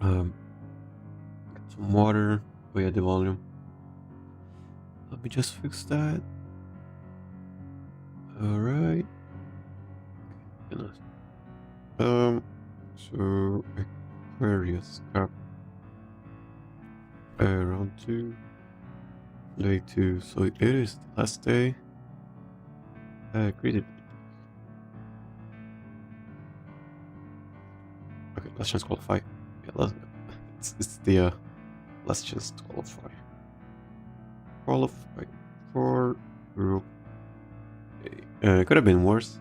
Get some water. Oh yeah, the volume. Let me just fix that. Alright. Goodness. So Aquarius Cup. Round 2. Day 2. So it is the last day. Created. Okay, let's just qualify. Yeah, it's the let's just qualify. Qualify for group A. It could have been worse.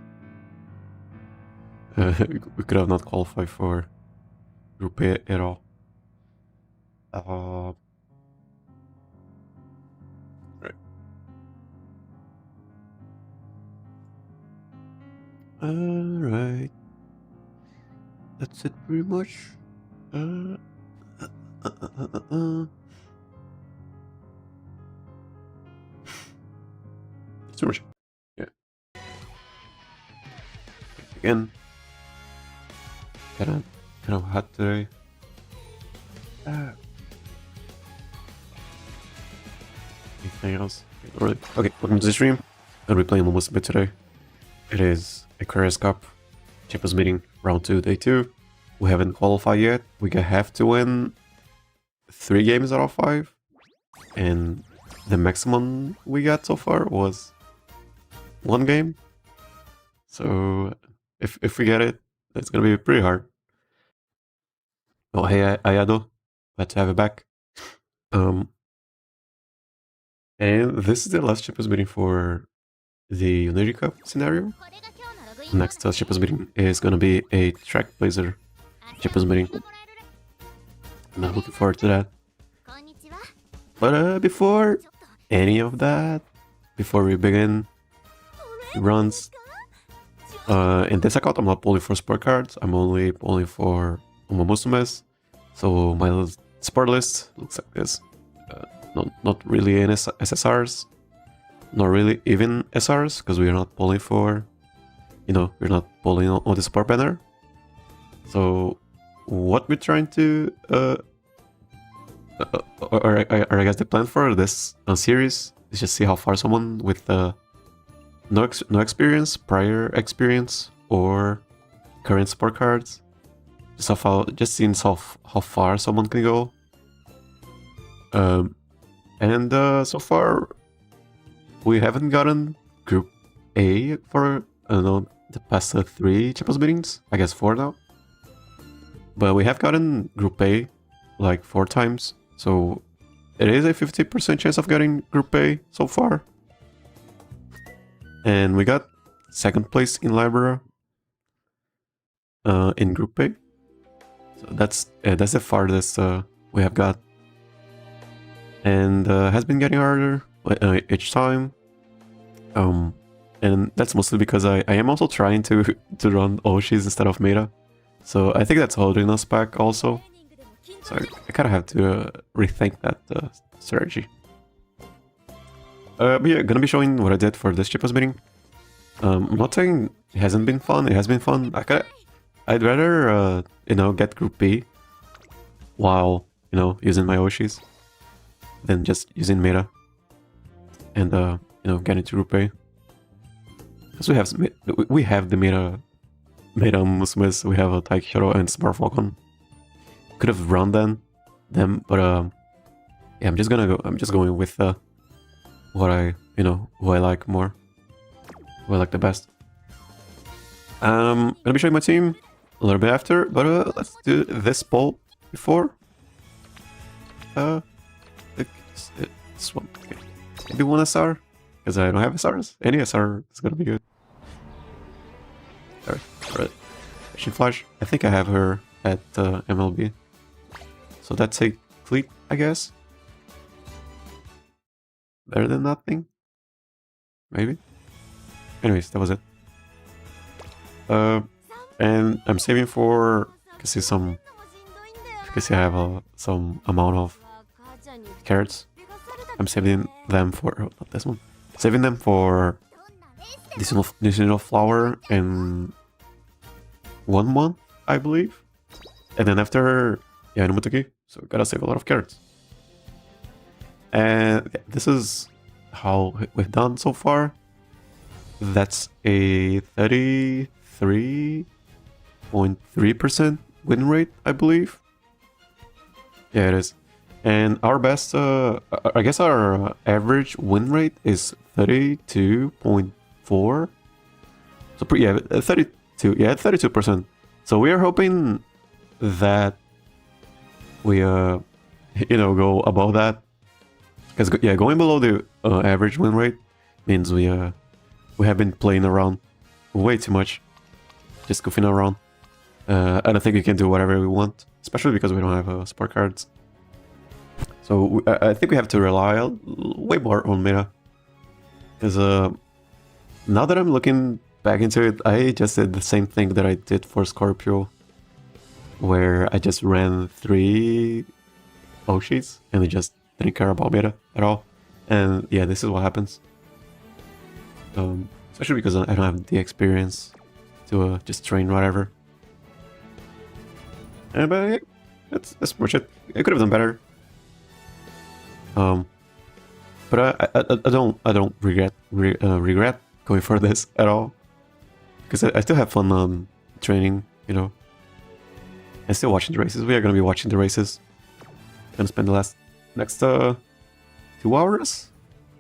We could have not qualified for group A at all. Right. Alright. That's it pretty much. Too much. Yeah. Again. Kind of hot today. Anything else? Alright. Okay, welcome to the stream. I'll be playing Umamusume today. It is Aquarius Cup. Champions meeting round 2, day 2. We haven't qualified yet. We have to win 3 games out of 5. And the maximum we got so far was 1 game. So if we get it, it's gonna be pretty hard. Oh hey Ayado, glad to have you back. And this is the last Champions meeting for the Unity Cup scenario. Next Champions meeting is gonna be a Track Blazer Champions meeting. I'm not looking forward to that. But before any of that, before we begin runs, in this account I'm not pulling for sport cards, I'm only pulling for Umamusumes. So my sport list looks like this. Not really any SSRs, not really even SRs, because we're not pulling for, we're not pulling on the support banner. So what we're trying to, or I guess the plan for this series is just see how far someone with no experience, prior experience, or current support cards, just seeing how far someone can go. And so far we haven't gotten Group A for the past 3 Champions meetings, I guess 4 now. But we have gotten Group A like 4 times, so it is a 50% chance of getting Group A so far. And we got 2nd place in Libra in Group A. So that's the farthest we have got. And has been getting harder each time. And that's mostly because I am also trying to run Oshis instead of Meta. So I think that's holding us back also. So I kind of have to rethink that strategy. But yeah, gonna be showing what I did for this Champions meeting. I'm not saying it hasn't been fun, it has been fun. I'd rather, get Group B while, using my Oshis than just using Meta and, get into Group A. Because we have the Meta Musumes, we have a Taikiro and Smart Falcon. Could have run them, but yeah, I'm just going with what who I like more, who I like the best. Gonna be showing my team a little bit after, but let's do this poll before. This one, okay. Maybe 1 SR, because I don't have SRs. Any SR is gonna be good. Alright. She Flash. I think I have her at MLB. So that's a fleet, I guess. Better than nothing. Maybe. Anyways, that was it. And I'm saving for, because I have some amount of carats. I'm saving them for, not this one. Saving them for this flower in 1 month, I believe. And then after Yeah, Numutaki. So gotta save a lot of carats. And yeah, this is how we've done so far. That's a 33.3% win rate, I believe. Yeah, it is. And our best, I guess our average win rate is 32.4. So, yeah, 32. Yeah, 32%. So we are hoping that we, you know, go above that. Because, yeah, going below the average win rate means we have been playing around way too much. Just goofing around. I don't think we can do whatever we want, especially because we don't have support cards. So I think we have to rely way more on meta. Because now that I'm looking back into it, I just did the same thing that I did for Scorpio, where I just ran 3 Oshis and I just didn't care about meta at all. And yeah, this is what happens. Especially because I don't have the experience to just train whatever. But yeah, that's pretty much it. I could have done better. But I don't regret going for this at all, because I still have fun training, you know, and still watching the races. We are gonna be watching the races. Gonna spend the next 2 hours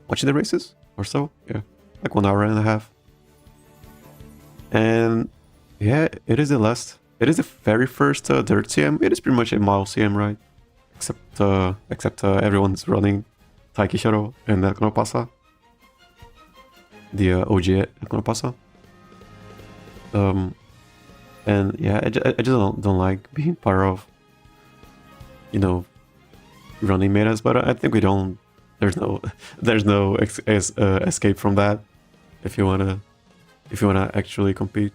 watching the races or so. Yeah, like 1 hour and a half. And yeah, it is the last. It is the very first dirt CM. It is pretty much a mile CM, right? Except everyone's running Taiki Shuttle and Pasa. The OG Pasa. And yeah, I just don't like being part of, you know, running metas. But I think we don't. There's no escape from that. If you wanna actually compete.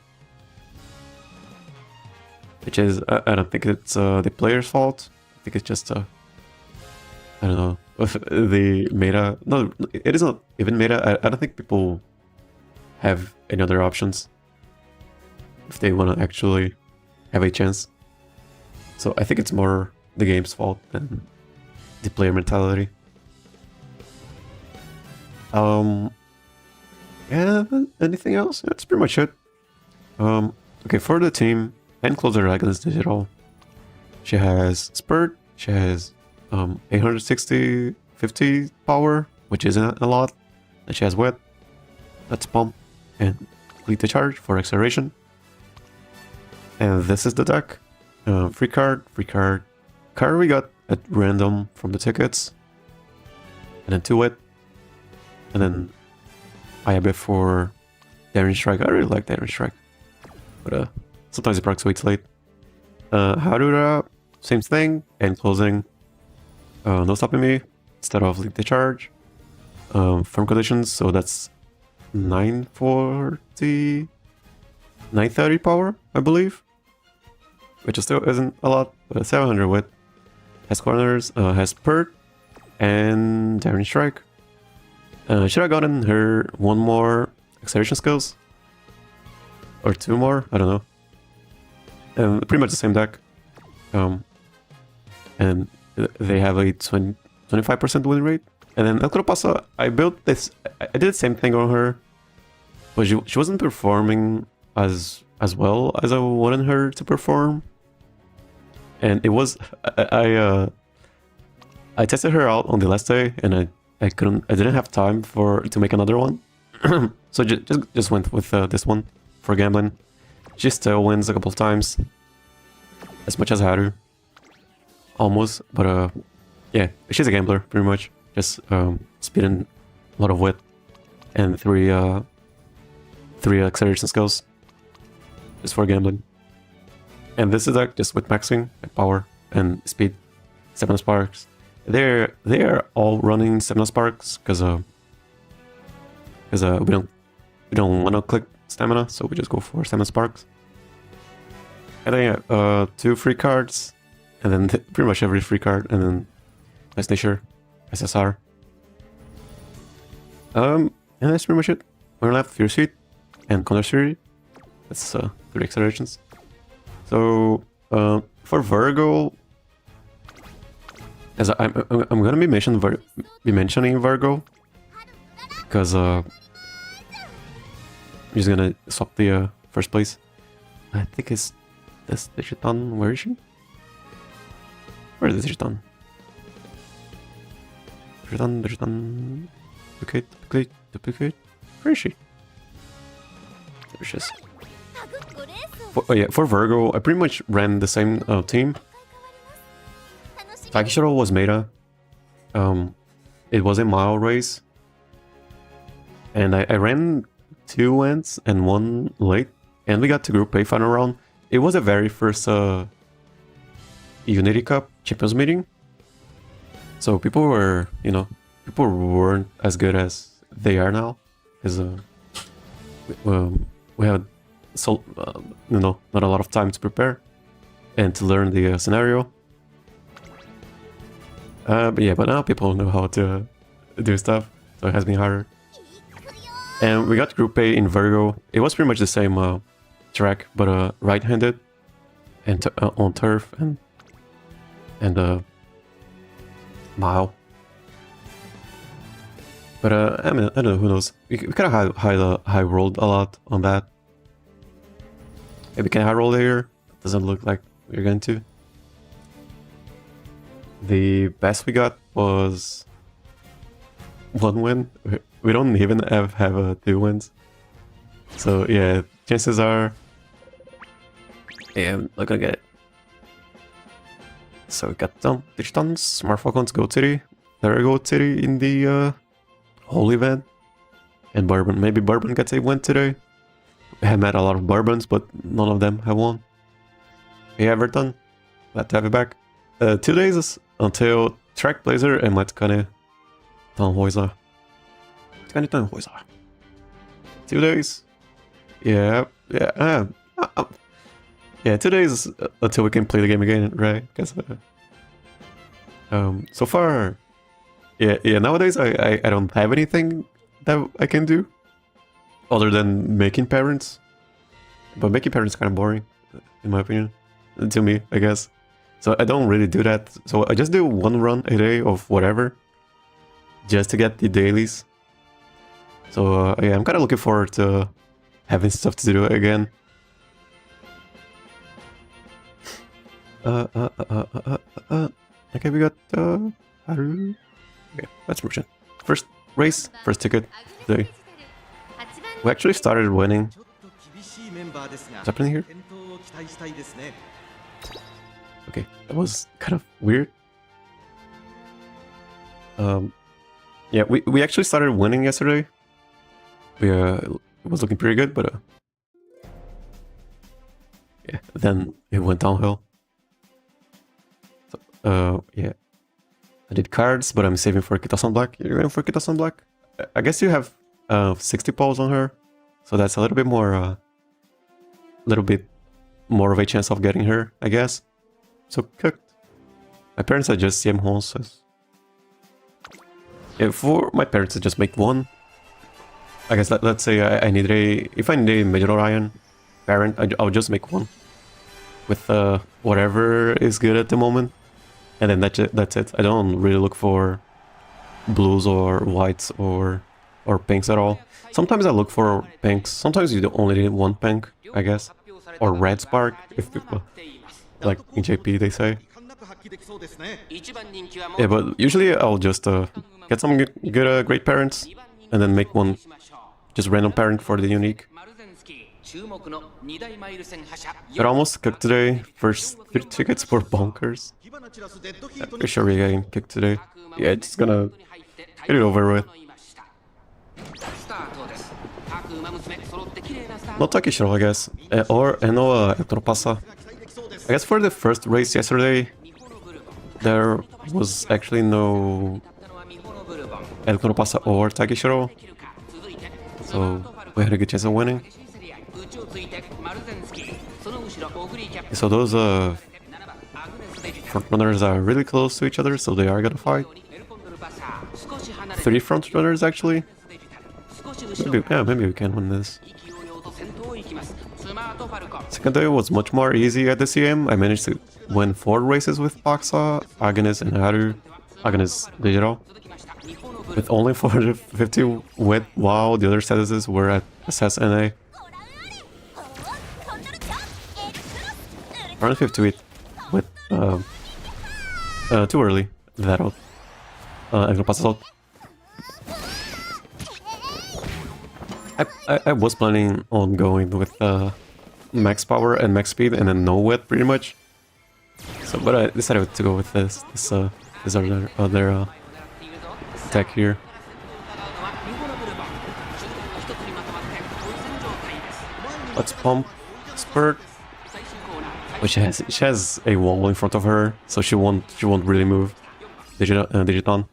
Which is, I don't think it's the player's fault. I think it's just, I don't know, the meta. No, it is not even meta. I don't think people have any other options if they want to actually have a chance. So I think it's more the game's fault than the player mentality. Yeah, anything else? That's pretty much it. Okay, for the team. And closer Agnes digital. She has Spurt, she has 860 50 power, which isn't a lot. And she has Wet, that's Pump, and Complete the Charge for acceleration. And this is the deck. Free card. Card we got at random from the tickets. And then 2 Wet. And then Ayabe for Daring Strike. I really like Daring Strike. But sometimes it procs way too late. Haru, same thing, and closing. No stopping me instead of Leap the Charge. Firm conditions, so that's 940, 930 power, I believe. Which still isn't a lot, but 700 width. Has corners, has Pert, and Daring Strike. Should have gotten her 1 more acceleration skills? Or 2 more? I don't know. Pretty much the same deck. And they have a 25% win rate. And then Pasa, I built this. I did the same thing on her, but she wasn't performing as well as I wanted her to perform. And it was I tested her out on the last day, and I didn't have time to make another one. So just went with this one for gambling. She still wins a couple of times, as much as Haru, almost. But yeah, she's a gambler pretty much. Just speeding a lot of wit and three acceleration skills, just for gambling. And this is like just with maxing and power and speed, 7 sparks. They are all running 7 sparks because we don't want to click stamina, so we just go for 7 sparks. And then yeah, 2 free cards, and then pretty much every free card, and then Nice Nature, SSR. And that's pretty much it. On left, Fierce Heat and Condor Series. That's 3 accelerations. So for Virgo, As I'm gonna be mentioning Virgo because I'm just gonna swap the first place. I think it's this Digiton. Where is she? Where is Digiton? Digiton. Duplicate. Where is she? There she is. For Virgo, I pretty much ran the same team. Takishiro was meta. It was a mile race. And I ran 2 wins and 1 late. And we got to Group A final round. It was the very first Unity Cup Champions meeting. So people were, people weren't as good as they are now. Because we had not a lot of time to prepare and to learn the scenario. But now people know how to do stuff, so it has been harder. And we got Group A in Virgo. It was pretty much the same track, but right-handed and on turf and mile. But I don't know, who knows? We kind of high rolled a lot on that. Maybe we can high roll here. Doesn't look like we're going to. The best we got was 1 win. We don't even have 2 wins. So yeah, chances are, I'm not gonna get it. So we got some Digitons, Smart Falcons, Goat City. There Goat City in the whole event. And Bourbon. Maybe Bourbon gets a win today. We have met a lot of Bourbons, but none of them have won. Hey Everton, glad to have you back. 2 days until Track Blazer and Matkane Tanhoiza. 2 days. Yeah. 2 days until we can play the game again, right? Guess. So far, nowadays I don't have anything that I can do other than making parents. But making parents is kind of boring, in my opinion, to me, I guess. So I don't really do that. So I just do 1 run a day of whatever, just to get the dailies. So I'm kind of looking forward to having stuff to do again. Okay, we got Haru. Okay, let's push it. First race, first ticket today. We actually started winning. What's happening here? Okay, that was kind of weird. Yeah, we actually started winning yesterday. It was looking pretty good, but yeah, then it went downhill. So, yeah, I did cards, but I'm saving for Kitasan Black. You're going for Kitasan Black? I guess you have 60 pulls on her, so that's a little bit more of a chance of getting her, I guess. So cooked. My parents are just CM horses. Yeah, for my parents to just make 1. I guess let's say if I need a Major Orion parent, I'll just make 1 with whatever is good at the moment, and then that's it. I don't really look for blues or whites or pinks at all. Sometimes I look for pinks. Sometimes you only need 1 pink, I guess, or red spark if people, like in JP they say. Yeah, but usually I'll just get some good great parents and then make 1 just random parent for the unique. Got almost cooked today. First 3 tickets for bonkers. I'm pretty sure we're getting kicked today. Yeah, just gonna get it over with. No Takishiro, I guess. No Pasa. I guess for the first race yesterday, there was actually no Pasa or Takishiro. So we had a good chance of winning. So those front runners are really close to each other, so they are gonna fight. 3 front runners actually. Maybe we can win this. Second day was much more easy at the CM. I managed to win 4 races with Pasa, Agnes, and Haru. Agnes digital. With only 450 wit, while the other statuses were at SS and A. 450 with too early. That out. I'm gonna pass it out. I was planning on going with max power and max speed and then no wit pretty much. So, but I decided to go with this other attack here. Let's pump spurt. But she has a wall in front of her, so she won't really move. Digiton.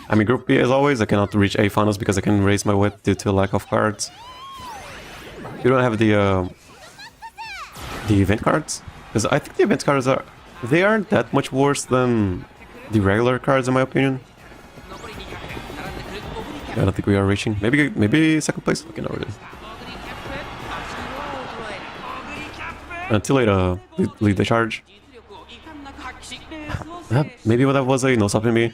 I'm in Group B as always. I cannot reach A finals because I can raise my wit due to lack of cards. You don't have the event cards, because I think the event cards aren't that much worse than the regular cards in my opinion. I don't think we are reaching. Maybe second place. Okay, not really. Too late. Lead the charge. Maybe that was a no stopping me.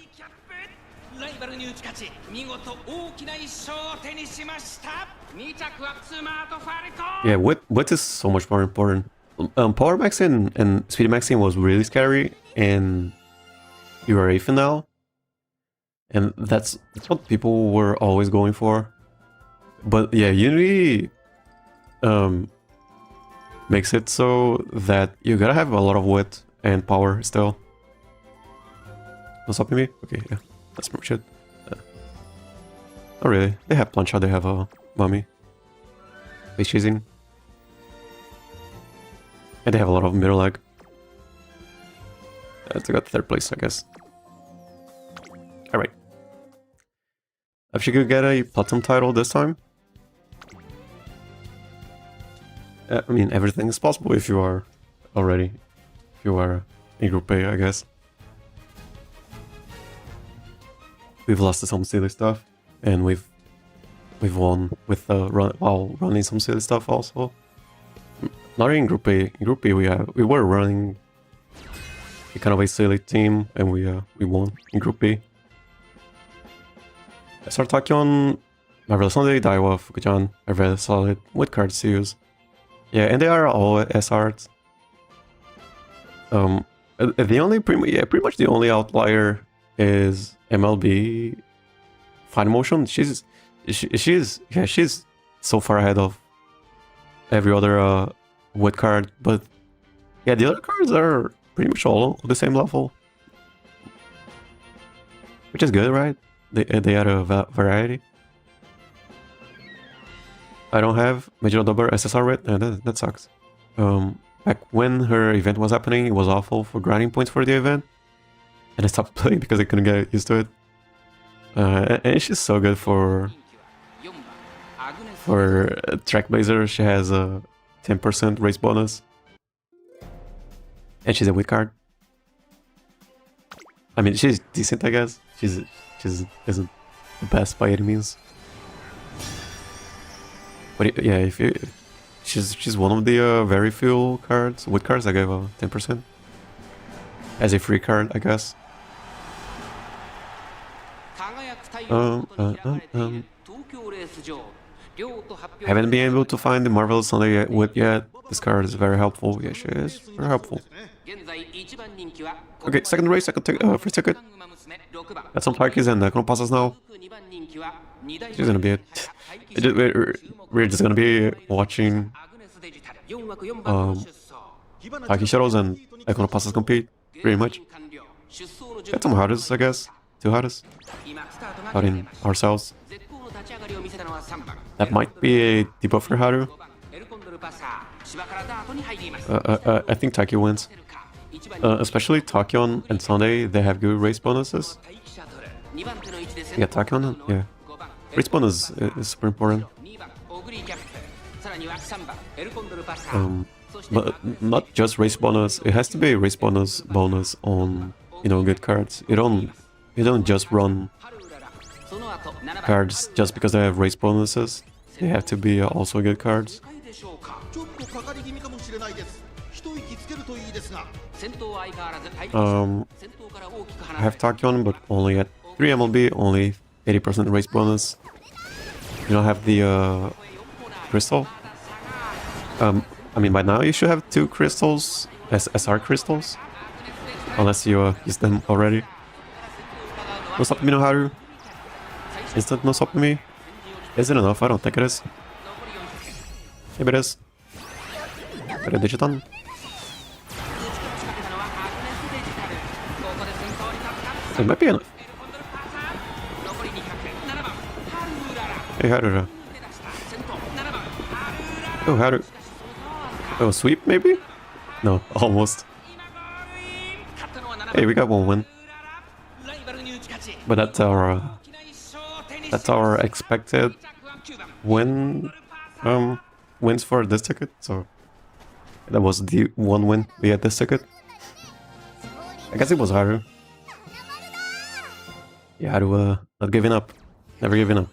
Yeah, wit is so much more important. Power maxing and speed maxing was really scary, and you are 8th now, and that's what people were always going for. But yeah, Unity makes it so that you gotta have a lot of wit and power still. No stopping me? Okay, yeah, that's pretty much it. Not really. They have plancha, they have a mummy. Face chasing. And they have a lot of middle leg. They got 3rd place, I guess. Alright. If she could get a platinum title this time. I mean, everything is possible if you are already. If you are in Group A, I guess. We've lost to some silly stuff. And we've won with while running some silly stuff also. Not in Group A. In Group B we were running a kind of a silly team, and we won in Group B. SR Tachyon, Marvelous Sunday, Daiwa, Fukujan are very solid with cards to use. Yeah, and they are all SRs. The only pretty much the only outlier is MLB Fine Motion. She's so far ahead of every other wood card, but yeah, the other cards are pretty much all on the same level, which is good, right? They add a variety. I don't have Major Double SSR with, that sucks. Back when her event was happening, it was awful for grinding points for the event, and I stopped playing because I couldn't get used to it. And she's so good for Trackblazer. She has a 10% race bonus, and she's a weak card. I mean, she's decent, I guess. She's isn't the best by any means. But yeah, she's one of the very few cards, wood cards, I gave a 10% as a free card, I guess. Haven't been able to find the Marvelous Sunday yet. This card is very helpful. Yeah, she is very helpful. Okay, second race, first ticket. Got some Tarkies and Pasas now. She's gonna be it. We're just gonna be watching Taki Shadows and Pasas compete, pretty much. Got some Harus, I guess. 2 Harus. Out in ourselves. That might be a debuff for Haru. I think Taki wins. Especially Tachyon and Sunday, they have good race bonuses. Yeah, Tachyon, yeah. Race bonus is super important. But not just race bonus, it has to be a race bonus on, you know, good cards. You don't just run cards just because they have race bonuses. They have to be also good cards. I have Tachyon, but only at 3 MLB, only 80% race bonus. You don't have the crystal. I mean, by now you should have 2 crystals, SR crystals, unless you use them already. No stop me, no Haru. Instant no stop me. Is it enough? I don't think it is. Maybe it is. Better Digiton. It might be enough. Hey, Haru. Oh, Haru. Oh, sweep maybe? No, almost. Hey, we got 1 win. But that's our expected win wins for this ticket. So that was the 1 win we had this ticket. I guess it was Haru. Yeah, Haru not giving up. Never giving up.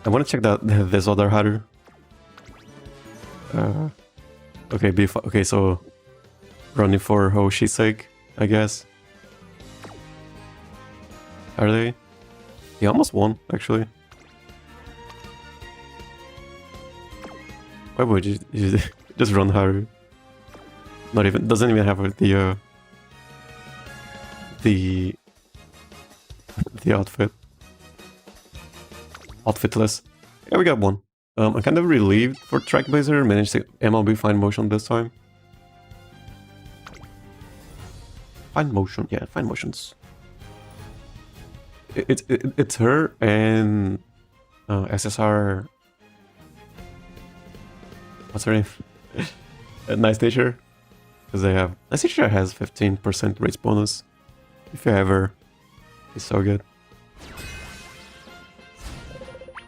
I want to check that this other Haru. Okay, so running for Hoshi's sake, I guess. Are they? He almost won, actually. Why would you just run Haru? Not even, doesn't even have the outfit. Outfitless. Yeah, we got 1. I'm kind of relieved for Trackblazer, managed to MLB Fine Motion this time. Fine Motion, yeah, Fine Motions. It's her and SSR. What's her name? Nice Nature. Because they have. Nice Nature has 15% race bonus. If you ever. It's so good.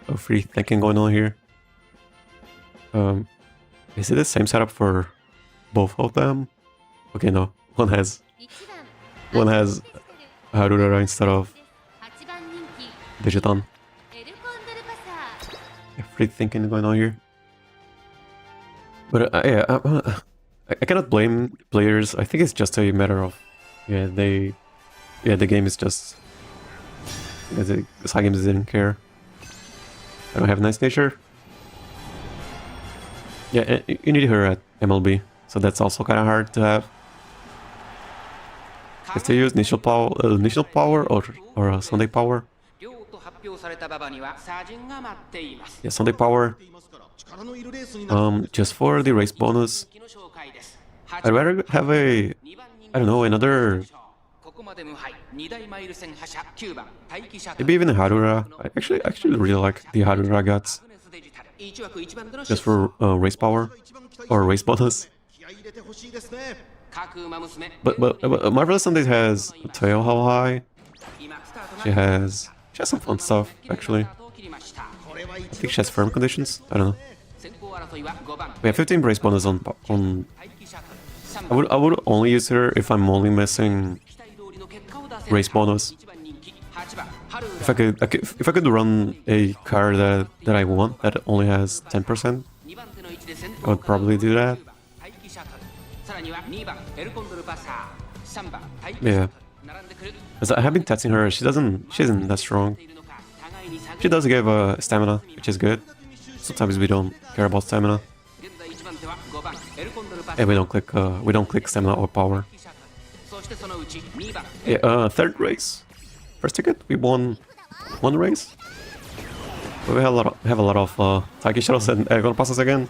Oh, free thinking going on here. Is it the same setup for both of them? Okay, no. One has Urara instead of Digiton. Yeah, free thinking going on here. But I cannot blame players. I think it's just a matter of the game is just the side games didn't care. I don't have Nice Nature. Yeah, you need her at MLB, so that's also kind of hard to have. If they use initial power or Sunday power. Yeah, Sunday power. Just for the race bonus. I'd rather have I don't know, another. Maybe even a Harura. I actually really like the Harura guts. Just for race power or race bonus. But Marvelous Sundays has Tail How High. She has some fun stuff actually. I think she has firm conditions. I don't know. We have 15 race bonus on. I would only use her if I'm only missing race bonus. If I could run a car that I want that only has 10%, I would probably do that. Yeah, because I have been testing her. She isn't that strong. She does give stamina, which is good. Sometimes we don't care about stamina, and we don't click stamina or power. Yeah, third race, first ticket. We won 1 race. But we have a lot of Taiki Shadows and Pasas again.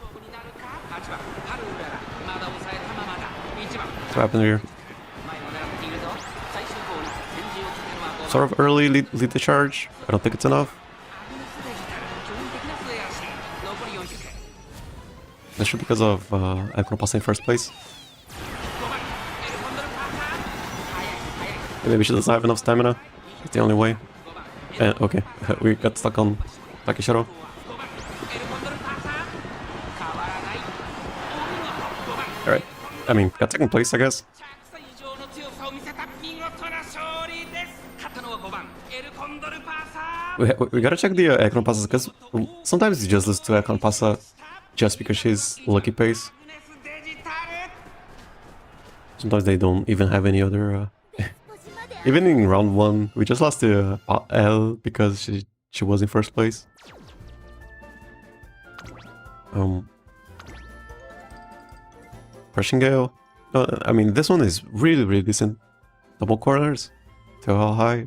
What happened here? Sort of early lead the charge. I don't think it's enough. That's because of Pasa in first place. Maybe she doesn't have enough stamina. It's the only way. Okay, we got stuck on Taiki Shadow. Alright, I mean, got second place, I guess. We gotta check the Econ Pasa because sometimes you just listen to Econ Pasa just because she's lucky pace. Sometimes they don't even have any other... Even in round 1, we just lost to L because she was in first place. Crushing Gale. I mean, this one is really, really decent. Double corners. To how high?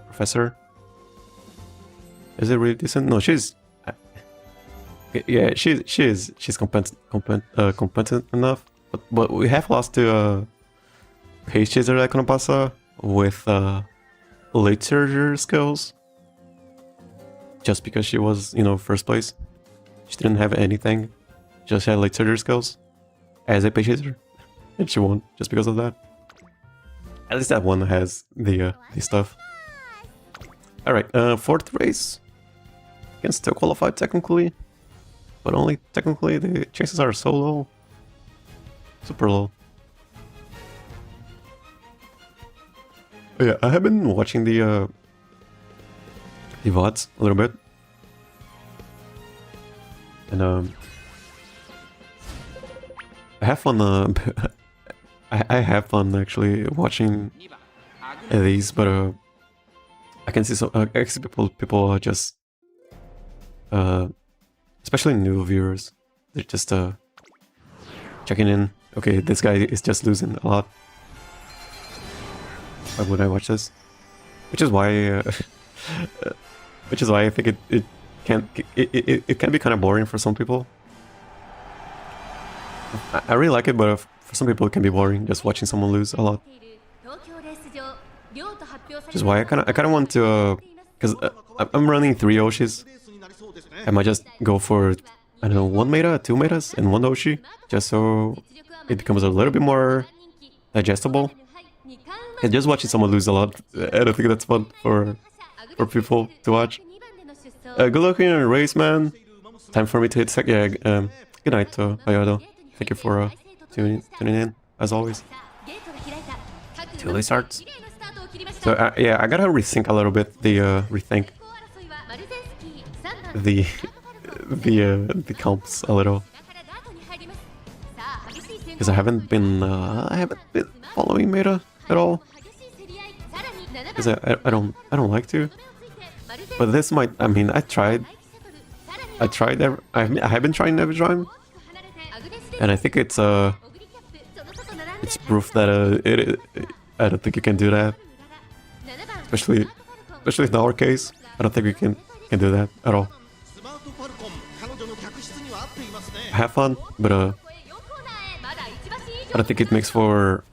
Professor. Is it really decent? No, she's... Yeah, she's competent enough. But we have lost to Pace Chaser like on Pasa with late surgery skills. Just because she was, you know, first place. She didn't have anything. Just had late surgery skills. As a Pace Chaser. And she won just because of that. At least that one has the stuff. Alright, 4th race. Can still qualify technically. But only technically, the chances are so low. Super low. Oh yeah, I have been watching the VODs a little bit. And I have fun I have fun actually watching these, but I can see some people are just especially new viewers, they're just checking in. Okay, this guy is just losing a lot. Why would I watch this? Which is why I think it can be kind of boring for some people. I really like it, but for some people it can be boring just watching someone lose a lot. Which is why I kind of want to, because I'm running 3 Oshis. I might just go for, I don't know, 1 meta, 2 metas, and 1 Oshi, just so it becomes a little bit more digestible. And just watching someone lose a lot, I don't think that's fun for people to watch. Good luck in your race, man. Time for me to hit sec. Yeah, good night, Bayado. Thank you for tuning in, as always. Till it starts. So yeah, I gotta rethink a little bit the comps a little, because I haven't been following meta at all, because I don't like to. But this might, I mean, I have been trying every time, and I think it's proof that I don't think you can do that, especially in our case. I don't think we can do that at all. Have fun, but I don't think it makes for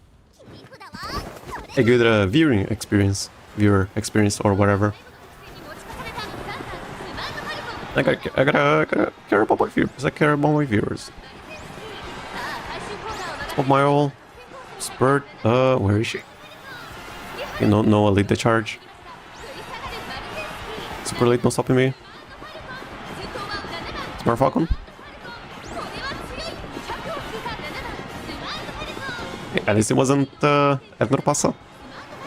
a good viewer experience, or whatever. I gotta care about my viewers. I care about my viewers. Of my all. Spurt. Where is she? You know, no, lead the charge. Super late, no stopping me. Smart Falcon. Okay, at least it wasn't Ednor Pasa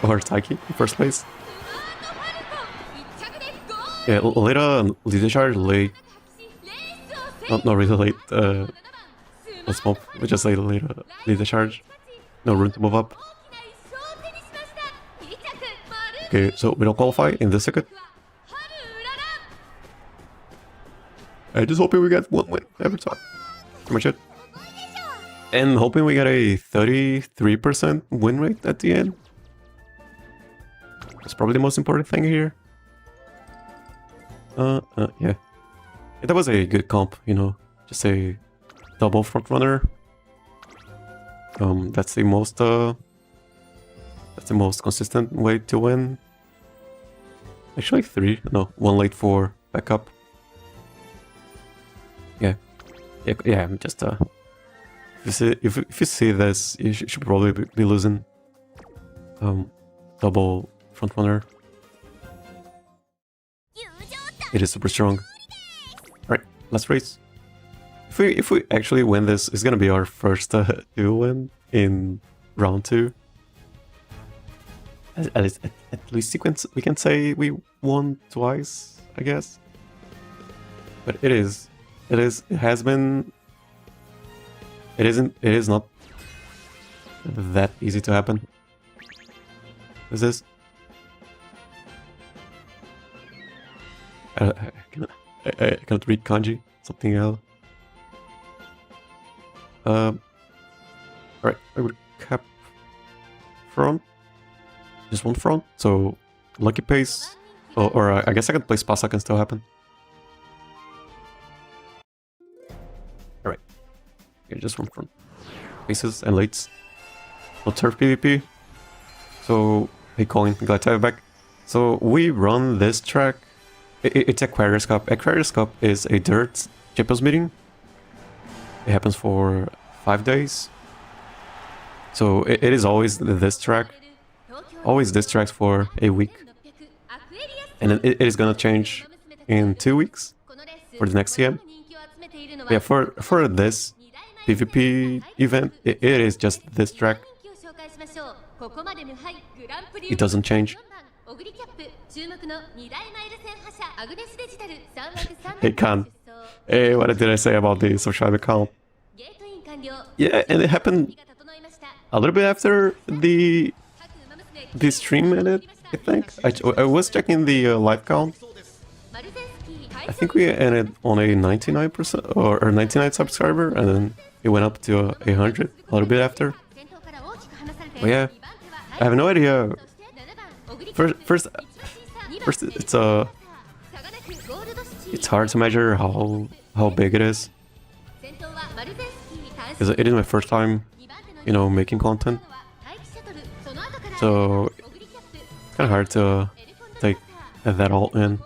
or Taiki in first place. Yeah, later lead the charge late. Not really late. Let's move. We just later lead the charge. No room to move up. Okay, so we don't qualify in this circuit. I just hoping we get 1 win every time. Pretty much it. And hoping we get a 33% win rate at the end. That's probably the most important thing here. Yeah. That was a good comp, you know. Just a double front runner. That's the most consistent way to win. Actually 3, no, 1 late 4 backup. Yeah, I'm just if you see this, you should probably be losing. Double front runner. It is super strong. Alright, last race. If we actually win this, it's gonna be our first 2 win in round 2. At least we can say we won twice, I guess. But it is It is. It has been. It isn't. It is not that easy to happen. Is this? I cannot read kanji. Something else. Alright, I would cap front. Just one front. So lucky pace. Or I guess I can place Pasa can still happen. Alright. Yeah, just one front. Paces and lates. No turf PvP. So hey Colin, glad to have you back. So we run this track. It's Aquarius Cup. Aquarius Cup is a dirt Champions meeting. It happens for 5 days. So it is always this track. Always this track for a week. And it is gonna change in 2 weeks for the next CM. Yeah, for this PvP event, it is just this track. It doesn't change. Hey Khan. Hey, what did I say about the social account? Yeah, and it happened a little bit after the stream ended, I think. I was checking the live count. I think we ended on a 99% or 99 subscriber, and then it went up to 100 a little bit after. But yeah, I have no idea. First, it's hard to measure how big it is. Because it is my first time, you know, making content. So it's kind of hard to take that all in.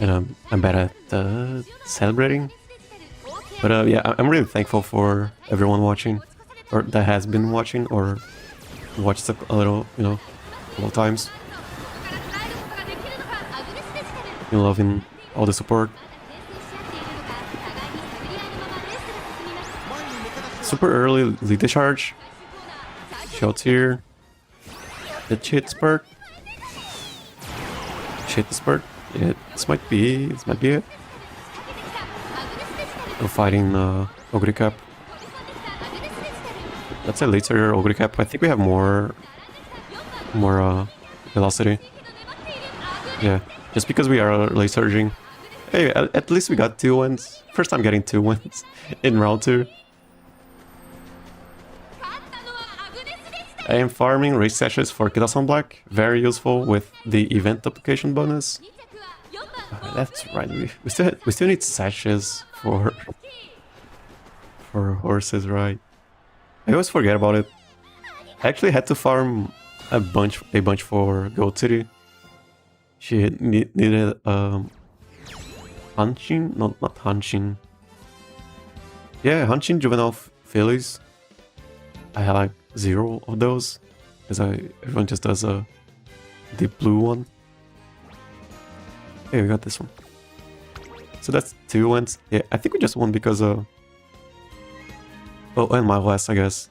And I'm bad at celebrating. But yeah, I'm really thankful for everyone watching, or that has been watching, or watched a little, you know, a couple of times. Been loving all the support. Super early lead discharge. Shots here. The cheat spurt. Cheat spurt. Yeah, this might be it. We're fighting Ogre Cap. That's a later Ogre Cap. I think we have more velocity. Yeah, just because we are late surging. Hey, at least we got 2 wins. First time getting 2 wins in round 2. I am farming race sashes for Kitasan Black. Very useful with the event application bonus. That's right. We still need sashes for horses, right? I always forget about it. I actually had to farm a bunch for Gold City. She needed Hanshin, not Hanshin. Yeah, Hanshin juvenile fillies. I had like 0 of those because everyone just does the blue one. Hey, we got this one. So that's 2 wins. Yeah, I think we just won because oh, and Mile Last, I guess.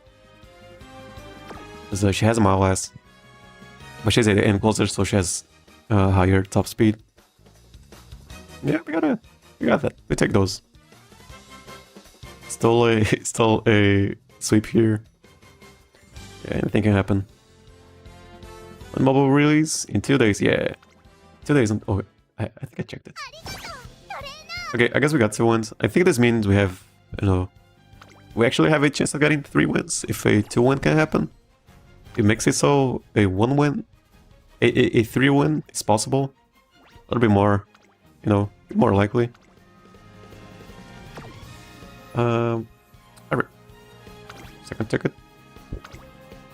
Because she has a Mile Last, but she's at the end closer, so she has higher top speed. Yeah, we got that. We take those. Still a sweep here. Yeah, anything can happen. One mobile release in 2 days. Yeah, 2 days. Oh, I think I checked it. Okay, I guess we got 2 wins. I think this means we have, you know, we actually have a chance of getting 3 wins if a 2-win can happen. It makes it so a 1-win, a 3-win is possible. A little bit more, you know, more likely. Alright. Second ticket.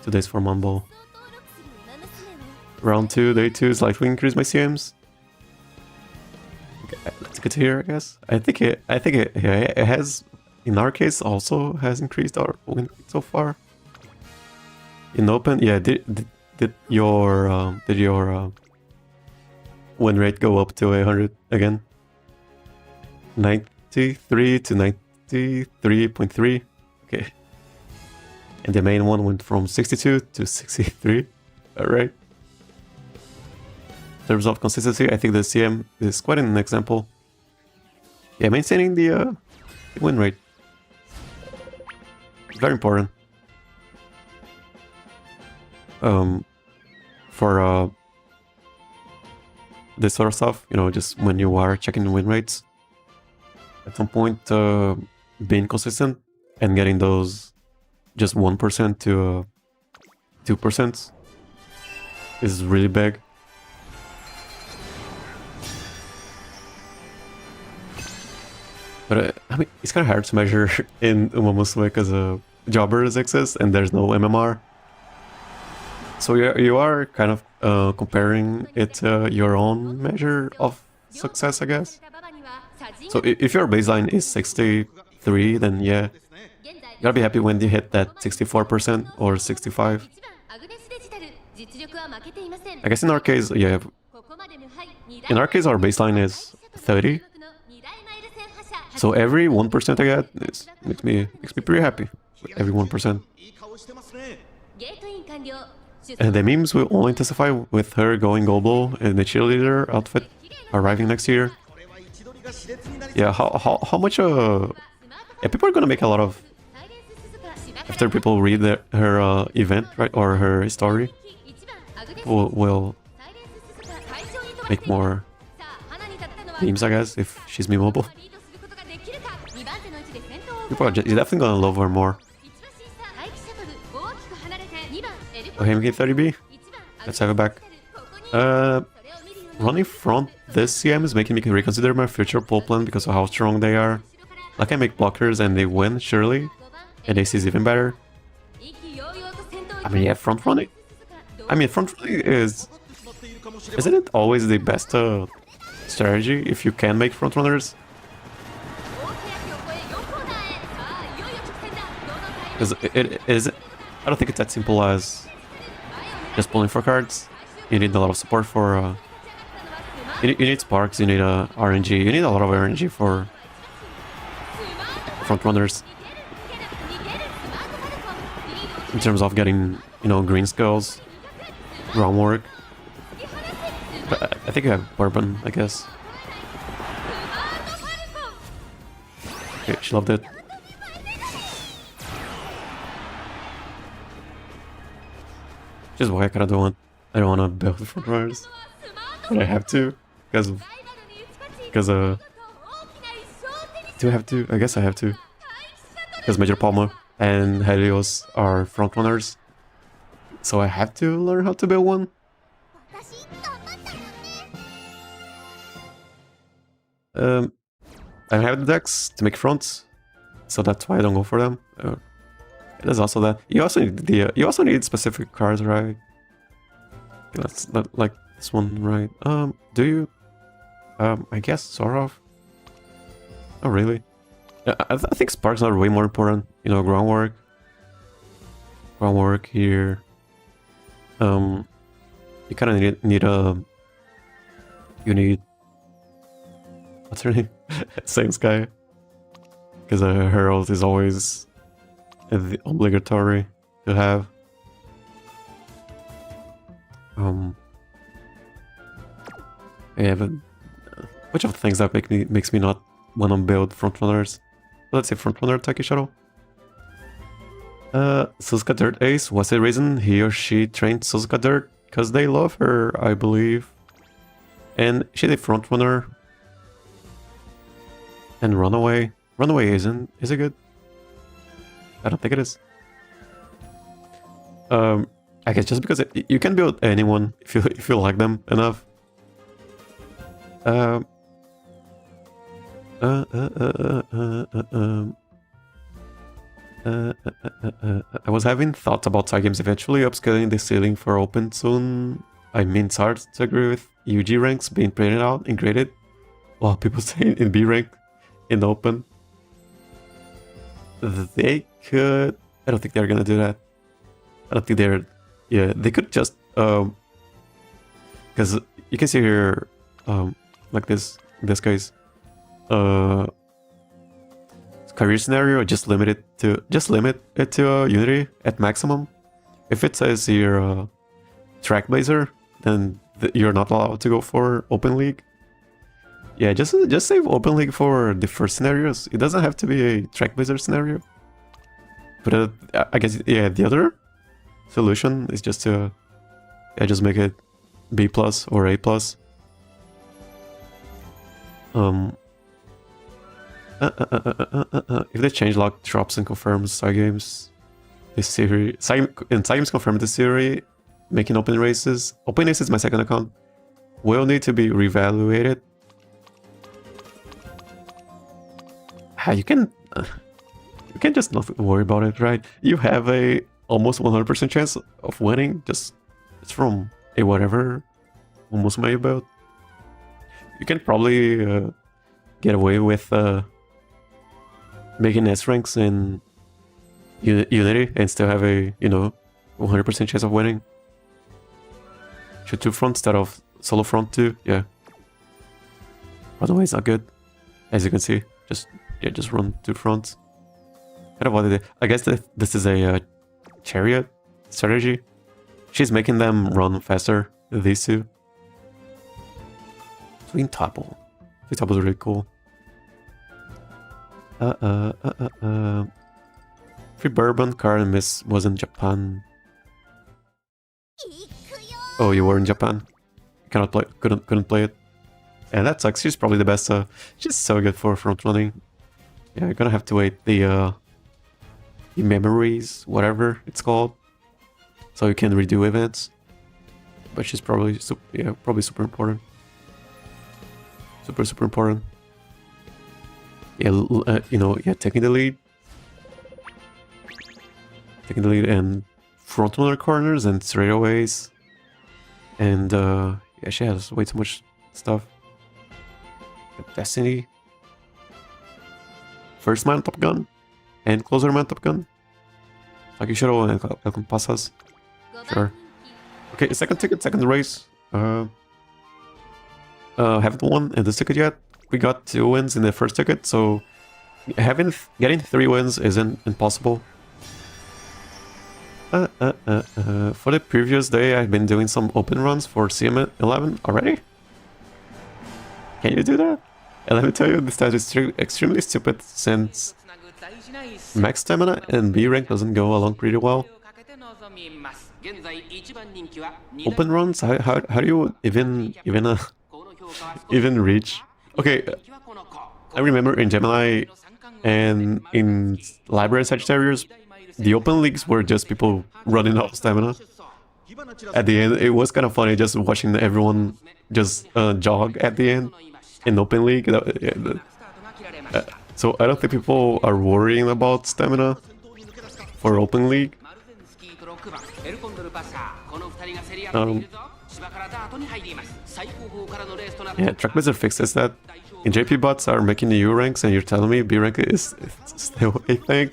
2 days for Mumble. Round 2, day 2 is likely increase my CMs. Okay, let's get here, I guess. I think it has, in our case, also has increased our win so far. In open, yeah, did your win rate go up to 100 again? 93 to 93.3. Okay. And the main one went from 62 to 63. Alright. In terms of consistency, I think the CM is quite an example. Yeah, maintaining the win rate. Very important. For this sort of stuff, you know, just when you are checking the win rates, at some point, being consistent and getting those just 1% to 2% is really big. But I mean, it's kind of hard to measure in Umamusume because jobbers exist and there's no MMR. So you are kind of comparing it to your own measure of success, I guess. So if your baseline is 63, then yeah, you gotta be happy when you hit that 64% or 65. I guess in our case, yeah, in our case our baseline is 30. So every 1% I get makes me pretty happy with every 1%. And the memes will only intensify with her going global in the cheerleader outfit arriving next year. Yeah, how much yeah, people are gonna make a lot of after people read her event, right, or her story. Will make more memes, I guess, if she's memeable. People are definitely gonna love her more. Okay, we get 30B. Let's have it back. Running front this CM is making me reconsider my future pull plan because of how strong they are. Like I make blockers and they win, surely. And AC is even better. I mean, yeah, front running. I mean, front running is... Isn't it always the best strategy if you can make front runners? Because it is... I don't think it's that simple as just pulling for cards. You need a lot of support for... you need sparks, you need RNG, you need a lot of RNG for front runners. In terms of getting, you know, green skulls, groundwork. But I think I have bourbon, I guess. Okay, she loved it. Just why I kinda don't want to build front runners. But I have to, because do I have to? I guess I have to. Because Major Palma and Helios are front runners. So I have to learn how to build one. I don't have the decks to make fronts, so that's why I don't go for them. There's also that. You also need the you also need specific cards, right? That's not like this one, right? Do you? I guess sort of. Oh, really? I think sparks are way more important. You know, groundwork here. You kind of need a. You need. What's her name? Same Sky. Because a herald is always obligatory to have. Yeah, but which of the things that makes me not want to build frontrunners? Let's say frontrunner Taki Shuttle. Suzuka Dirt Ace. What's the reason he or she trained Suzuka Dirt? Because they love her, I believe. And she's a frontrunner. And Runaway. Runaway is it good? I don't think it is. I guess just because you can build anyone if you like them enough. I was having thoughts about side games eventually upscaling the ceiling for open soon. I mean, it's hard to agree with UG ranks being printed out and graded, while people say in B rank in open. They could. I don't think they're gonna do that. I don't think they're. Yeah, they could just because you can see here, like this in this case, career scenario. Just limit it to Unity at maximum. If it says you're Trackblazer, then you're not allowed to go for Open League. Yeah, just save Open League for the first scenarios. It doesn't have to be a Track Blizzard scenario. But I guess, yeah, the other solution is just to just make it B plus or A plus. If they change lock drops and confirms side games, this series and side games confirm this series, making open races. Open races is my second account. Will need to be reevaluated. You can just not worry about it, right? You have a almost 100% chance of winning. Just it's from a whatever Umamusume build. You can probably get away with making S ranks in Unity and still have a 100% chance of winning. Shoot 2 front instead of solo front 2, yeah. Otherwise, not good. As you can see, just run 2 fronts. Kind of what it is. I guess this is a chariot strategy. She's making them run faster. These two. Twin Topple. Twin Topple is really cool. Free Bourbon card and Miss was in Japan. Oh, you were in Japan. Cannot play. Couldn't play it. And that sucks. She's probably the best. She's so good for front running. Yeah, you're gonna have to wait the memories, whatever it's called, so you can redo events. But she's probably probably super important. Super important. Yeah, taking the lead and front runner corners and straightaways. And yeah, she has way too much stuff. Destiny. First man top gun and closer man top gun. Takishiro and Pasas. Sure. Okay, second ticket, second race. Haven't won in this ticket yet. We got 2 wins in the first ticket, so getting 3 wins isn't impossible. For the previous day, I've been doing some open runs for CM11 already. Can you do that? And let me tell you, this stat is extremely stupid since max stamina and B rank doesn't go along pretty well. Open runs? How do you even reach? Okay, I remember in Gemini and in Libra and Sagittarius, the open leagues were just people running out of stamina. At the end, it was kind of funny just watching everyone just jog at the end in open league. So I don't think people are worrying about stamina for open league. Yeah, Track Blizzard fixes that. In JP bots are making the U ranks, and you're telling me B rank is still a thing?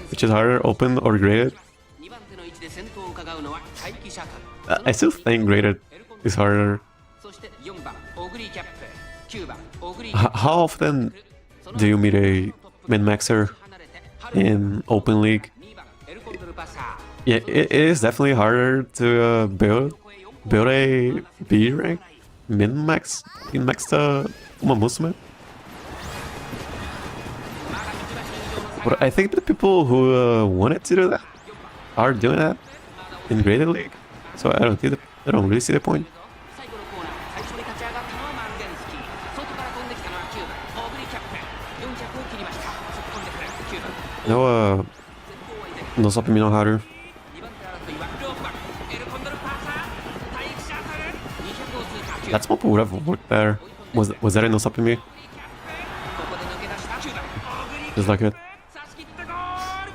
Which is harder, open or graded? I still think graded is harder. How often do you meet a min-maxer in open league? Yeah, it is definitely harder to build a B rank min-max Umamusume. But I think the people who wanted to do that are doing that in graded league, so I don't really see the point. No Sopimi no Haru. That swap would have worked better. Was that a no Sopimi? Just like it.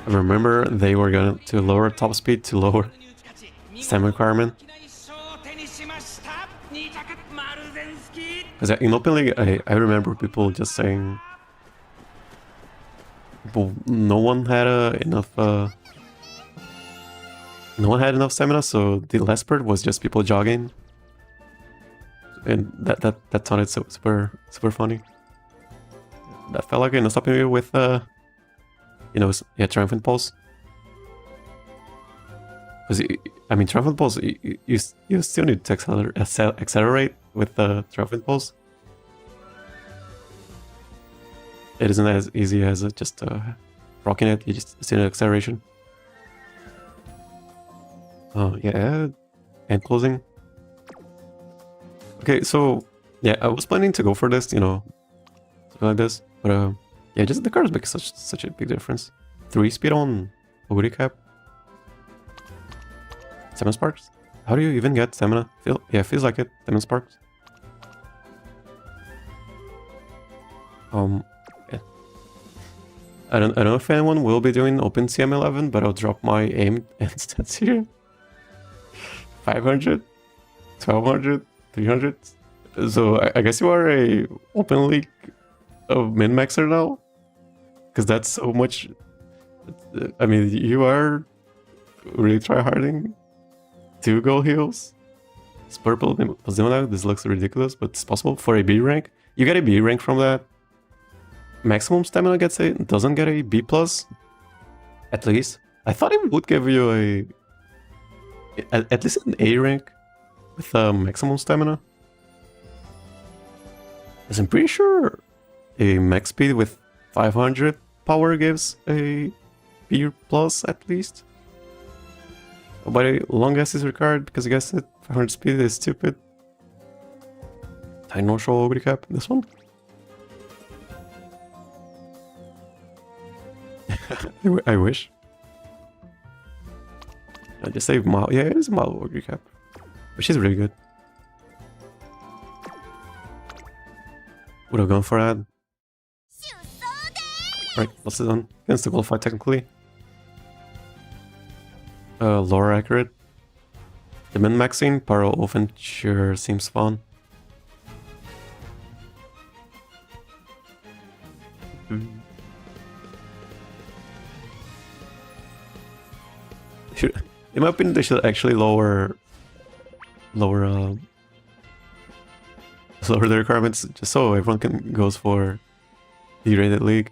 I remember they were going to lower top speed to lower stamina requirement. Because in open league, I remember people just saying no one had enough stamina, so the last part was just people jogging, and that sounded so super funny. That felt like stopping me with Triumphant Pulse. Because, I mean, Triumphant Pulse, you still need to accelerate with the Triumphant Pulse. It isn't as easy as just rocking it, you just still need acceleration. Oh, yeah, and closing. Okay, so, yeah, I was planning to go for this, you know, something like this. But, yeah, just the cards make such a big difference. 3 speed on Oguri Cap. 7 sparks? How do you even get stamina? Yeah, feels like it. 7 sparks. Yeah. I don't know if anyone will be doing Open CM11, but I'll drop my aim and stats here. 500, 1200, 300. So I guess you are a Open League min-maxer now? Because that's so much... I mean, you are really tryharding 2 gold heals. It's purple Pasa. This looks ridiculous, but it's possible for a B rank. You get a B rank from that. Maximum stamina doesn't get a B plus. At least. I thought it would give you at least an A rank with maximum stamina. Because I'm pretty sure a max speed with 500 power gives a B plus at least. But a long guess is required because I guess that 500 speed is stupid. Tiny North Shore Oguri Cap, this one? I wish. I just say Mal. Yeah, it is a Mal Oguri Cap. But she's really good. Would have gone for that. Right, what's it done? Against the qualify technically. Lower accurate. The min-maxing Paro often sure seems fun. In my opinion, they should actually lower the requirements just so everyone goes for the rated league.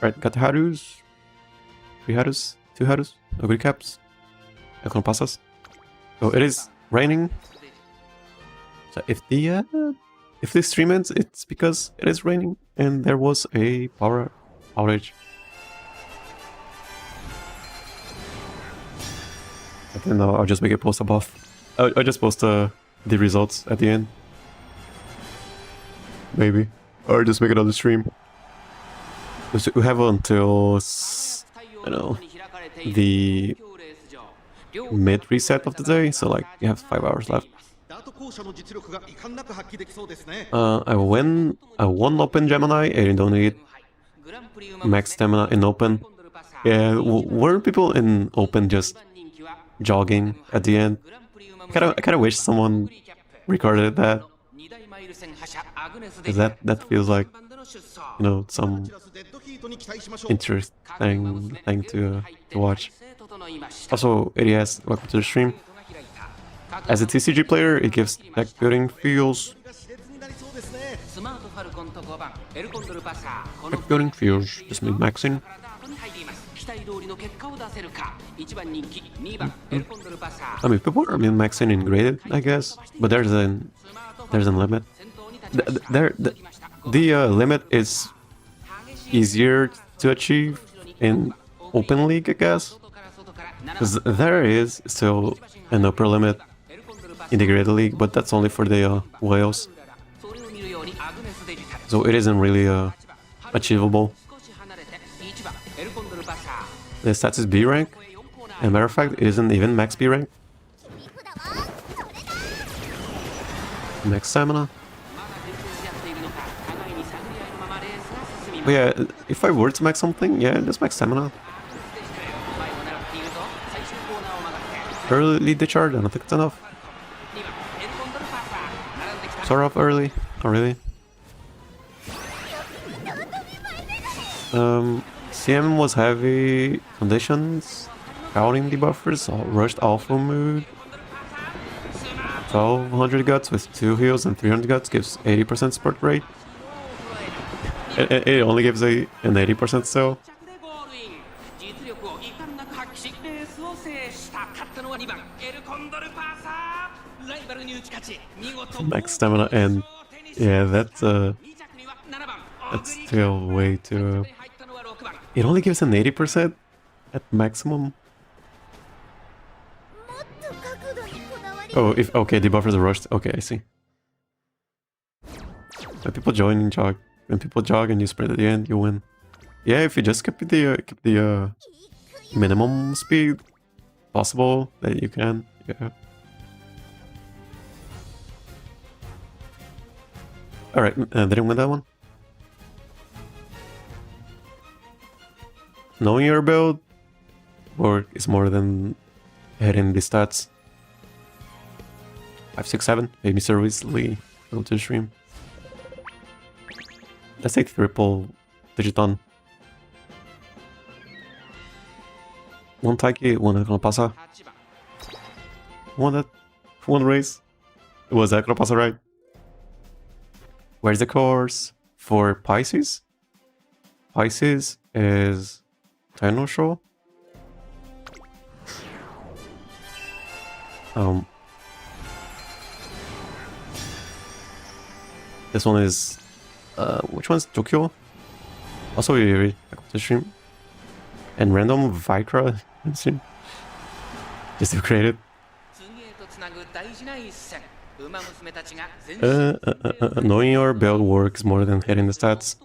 Right, got the Harus, 3 Harus, 2 Harus, Oguri Caps, Icon Pasas. So it is raining. So if the stream ends, it's because it is raining and there was a power outage. I don't know, I'll just make a post above. I'll just post the results at the end. Maybe. Or just make another stream. So we have until, you know, the mid reset of the day, so like you have 5 hours left. I won Open Gemini and you don't need max stamina in Open. Yeah, were people in Open just jogging at the end? I kind of wish someone recorded that. Because that feels like, you know, some interesting thing to watch. Also, ADS, welcome to the stream. As a TCG player, it gives deck building feels. Deck building feels, just min-maxing. I mean, people are min-maxing in graded, I guess, but there's a limit. The limit is easier to achieve in Open League, I guess, because there is still an upper limit in the Graded League, but that's only for the whales, so it isn't really achievable. The stats is B rank, and matter of fact, it isn't even max B rank. Max stamina. But yeah, if I were to max something, yeah, just max stamina. Early discharge, I don't think it's enough. Start off early, not really. CM was heavy conditions, counting the buffers, rushed alpha mood. 1200 guts with 2 heals and 300 guts gives 80% support rate. It only gives an 80% still. Max stamina, and yeah, that's still way too. It only gives an 80% at maximum. Oh, if okay, debuffers are rushed. Okay, I see. When people join and jog, when people jog and you spread at the end, you win. Yeah, if you just keep the minimum speed possible that you can. Yeah. All right, didn't win that one. Knowing your build or is more than hitting the stats. 5, 6, 7. Maybe seriously go to the stream. Let's take triple Digiton. One Taiki, one Pasa. One race. It was Pasa, right? Where's the course for Pisces? Pisces is Taurus. This one is which one's Tokyo? Also Yuri the stream. And random Vikra stream. Just to create it. Knowing your build works more than hitting the stats.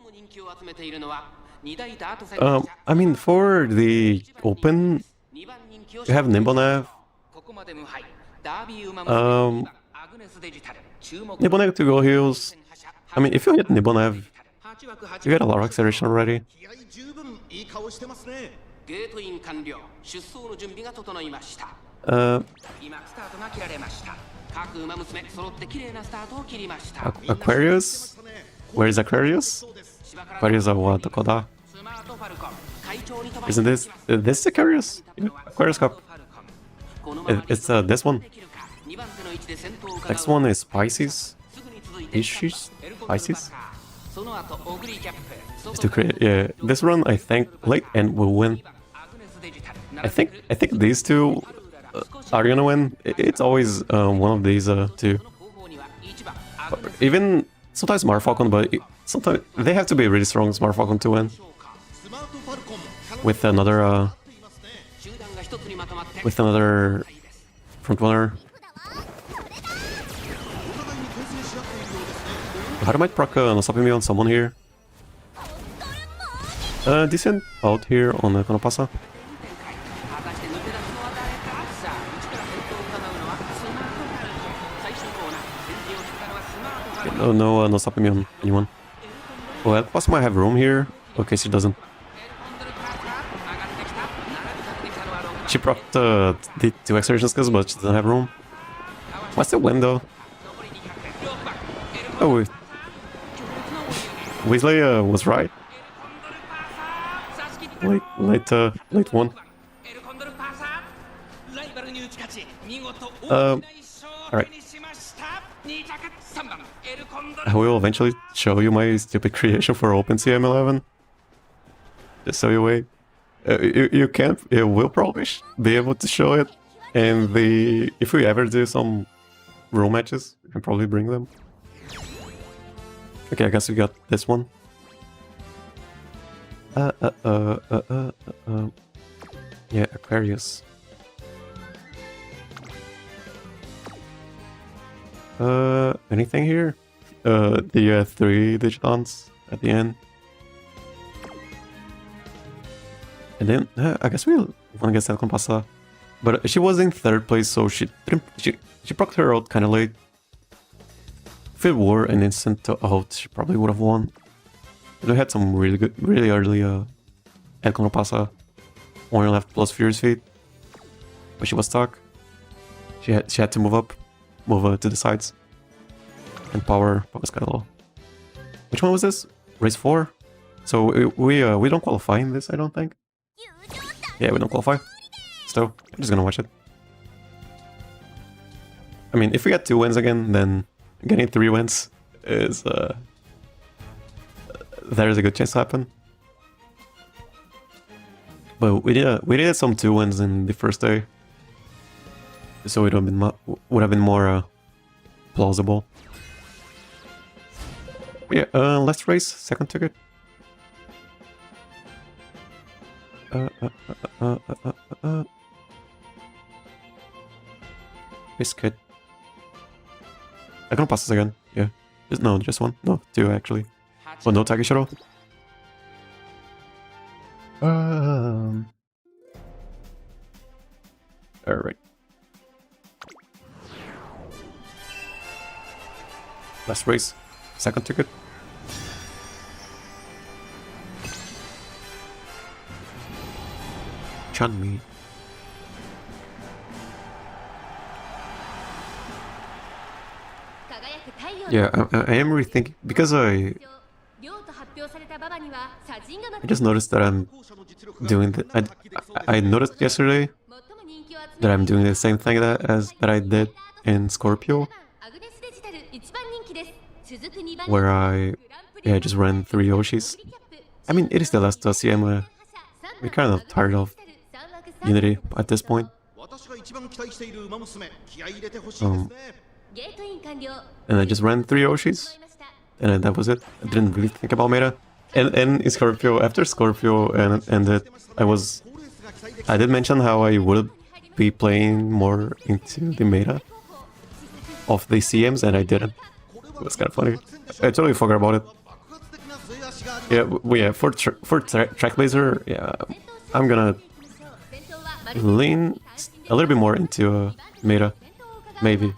I mean, for the open, you have Nimbonev. Nimbonev to go heals. I mean, if you hit Nimbonev, you get a lot of acceleration already. Aquarius? Where is Aquarius? Aquarius of what? Koda? Isn't this Aquarius? Yeah, Aquarius Cup. It's this one. Next one is Pisces. Pisces? Pisces? Is to create, yeah. This run I think late and will win. I think these two are gonna win. It's always one of these two. Even sometimes Smart Falcon, but sometimes they have to be really strong Smart Falcon to win. With another front runner. Haru might proc stopping me on someone here. Decent out here on the Pasa. Oh no, no stopping me on anyone. Well, Pasa might have room here. Okay, she doesn't. She procced the 2 acceleration skills, but she doesn't have room. What's the win though? Oh, Weasley was right. Late one. Alright. I will eventually show you my stupid creation for OpenCM11. Just so you wait. You can't. You will probably be able to show it, and if we ever do some role matches, we can probably bring them. Okay, I guess we got this one. Yeah, Aquarius. Anything here? The 3 Digitons at the end. And then, I guess we want to get Second Pasa. But she was in 3rd place, so she procced her out kind of late. If it were an instant out, she probably would have won. And we had some really early Second Pasa. Only left plus Furious Feet. But she was stuck. She had to move to the sides. And power was kind of low. Which one was this? Race 4? So we don't qualify in this, I don't think. Yeah, we don't qualify. Still, I'm just gonna watch it. I mean, if we get 2 wins again, then getting 3 wins is there's a good chance to happen. But we did some 2 wins in the first day, so it would have been more plausible. Yeah, let's race second ticket. Biscuit. I can pass this again. Yeah. Just one. No, two actually. Well, no Takishiro. Alright. Let's race. Second ticket. Chun-Mi. Yeah, I am rethinking because I just noticed that I'm doing the I noticed yesterday that I'm doing the same thing that I did in Scorpio, where I just ran 3 Yoshis. I mean, it is the last CM. We're kind of tired of Unity at this point. And I just ran 3 Yoshis, and that was it. I didn't really think about meta. And in Scorpio, after Scorpio ended, I did mention how I would be playing more into the meta of the CMs, and I didn't. It was kind of funny. I totally forgot about it. Yeah, for Trackblazer, yeah, I'm gonna lean a little bit more into meta, maybe.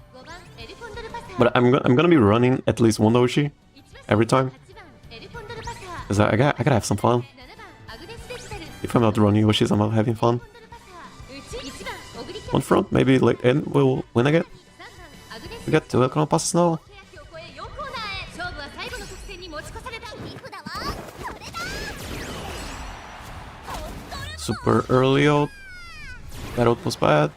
But I'm gonna be running at least one Oshi every time, cause I gotta have some fun. If I'm not running Yoshis, I'm not having fun. One front, maybe late end will win again. We got 2 Econo Pasas now. Super early out. That out was bad.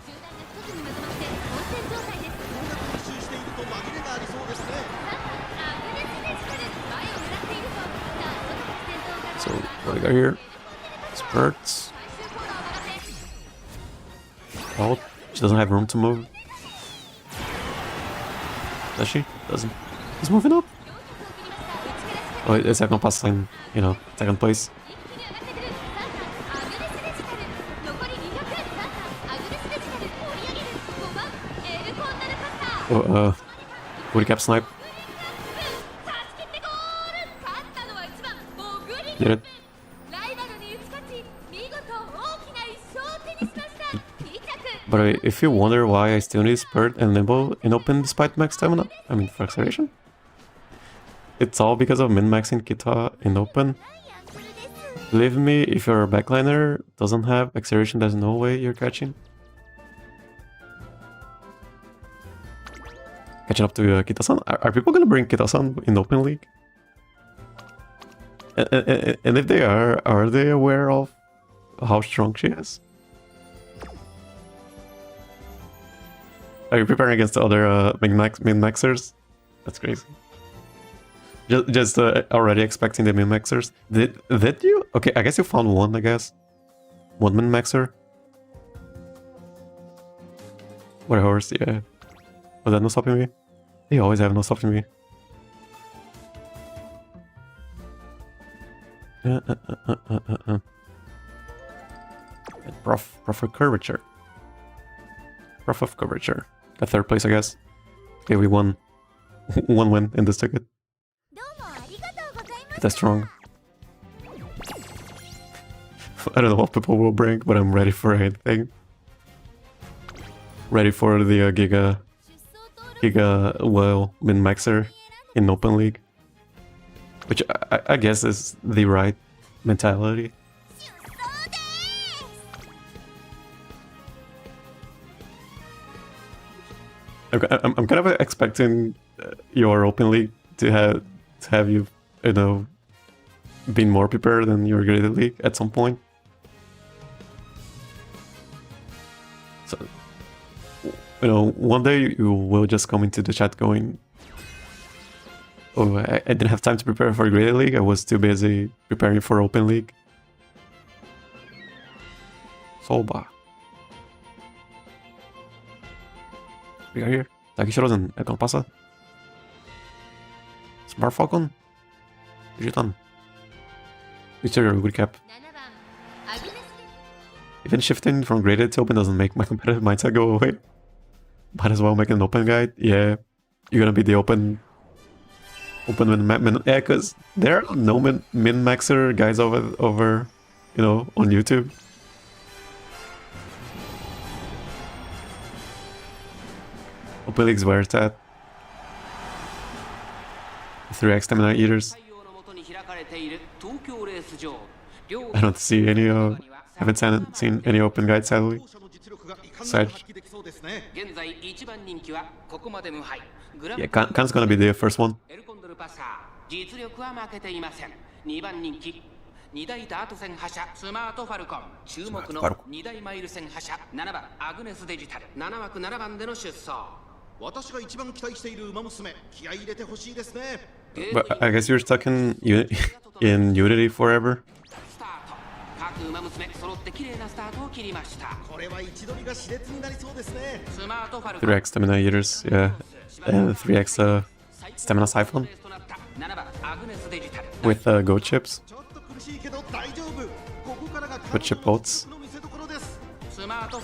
So what do we got here? Spurts. Oh, she doesn't have room to move. Does she? Doesn't. He's moving up. Oh, it's not gonna pass in, second place. Oh, booty cap snipe. Did it. But if you wonder why I still need Spurt and Limbo in open despite max stamina, I mean for acceleration, it's all because of min-maxing Kita in open. Believe me, if your backliner doesn't have acceleration, there's no way you're catching. Catching up to Kita-san? Are people gonna bring Kita-san in open league? And if they are they aware of how strong she is? Are you preparing against the other min-maxers? That's crazy. Just already expecting the min-maxers. Did you? Okay, I guess you found one, I guess. One min-maxer. What a horse, yeah. Was that no stopping me? They always have no stopping me. Prof of curvature. Prof of curvature. Got 3rd place, I guess. Okay, we won. One win in this ticket. That's strong. I don't know what people will bring, but I'm ready for anything. Ready for the Giga well min-maxer in open league, which I guess is the right mentality. I'm kind of expecting your open league to have you been more prepared than your graded league at some point. So one day you will just come into the chat going, "Oh, I didn't have time to prepare for graded league. I was too busy preparing for open league." Soba. We are here. Takishiro's and Pasa. Smart Falcon? Digitan. Future recap. Even shifting from graded to open doesn't make my competitive mindset go away. Might as well make an open guide. Yeah, you're gonna be the open min. Yeah, because there are no min maxer guys over, you know, on YouTube. Open leagues where it's at. 3x stamina eaters. I don't see any. Haven't seen any open guides sadly. Side. Yeah, Khan's gonna be the first one. But I guess you're stuck in Unity forever. 3x stamina eaters, yeah. And 3x stamina siphon. With goat chips. Goat chip boats.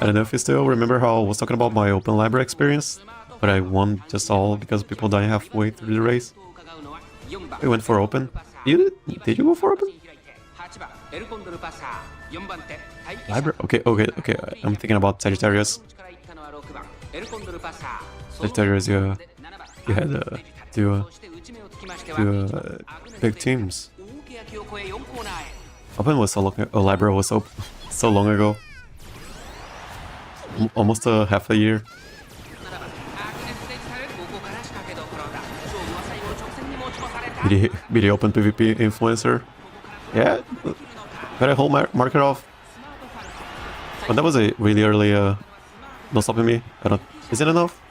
I don't know if you still remember how I was talking about my open library experience, but I won just all because people died halfway through the race. We went for open. Did you go for open? Library? Okay. I'm thinking about Sagittarius. Sagittarius, you had two big teams. Open was so long. Library was so long ago. Almost half a year. Be the open PvP influencer. Yeah, got a whole market off. But that was a really early no stopping me. I don't. Is it enough?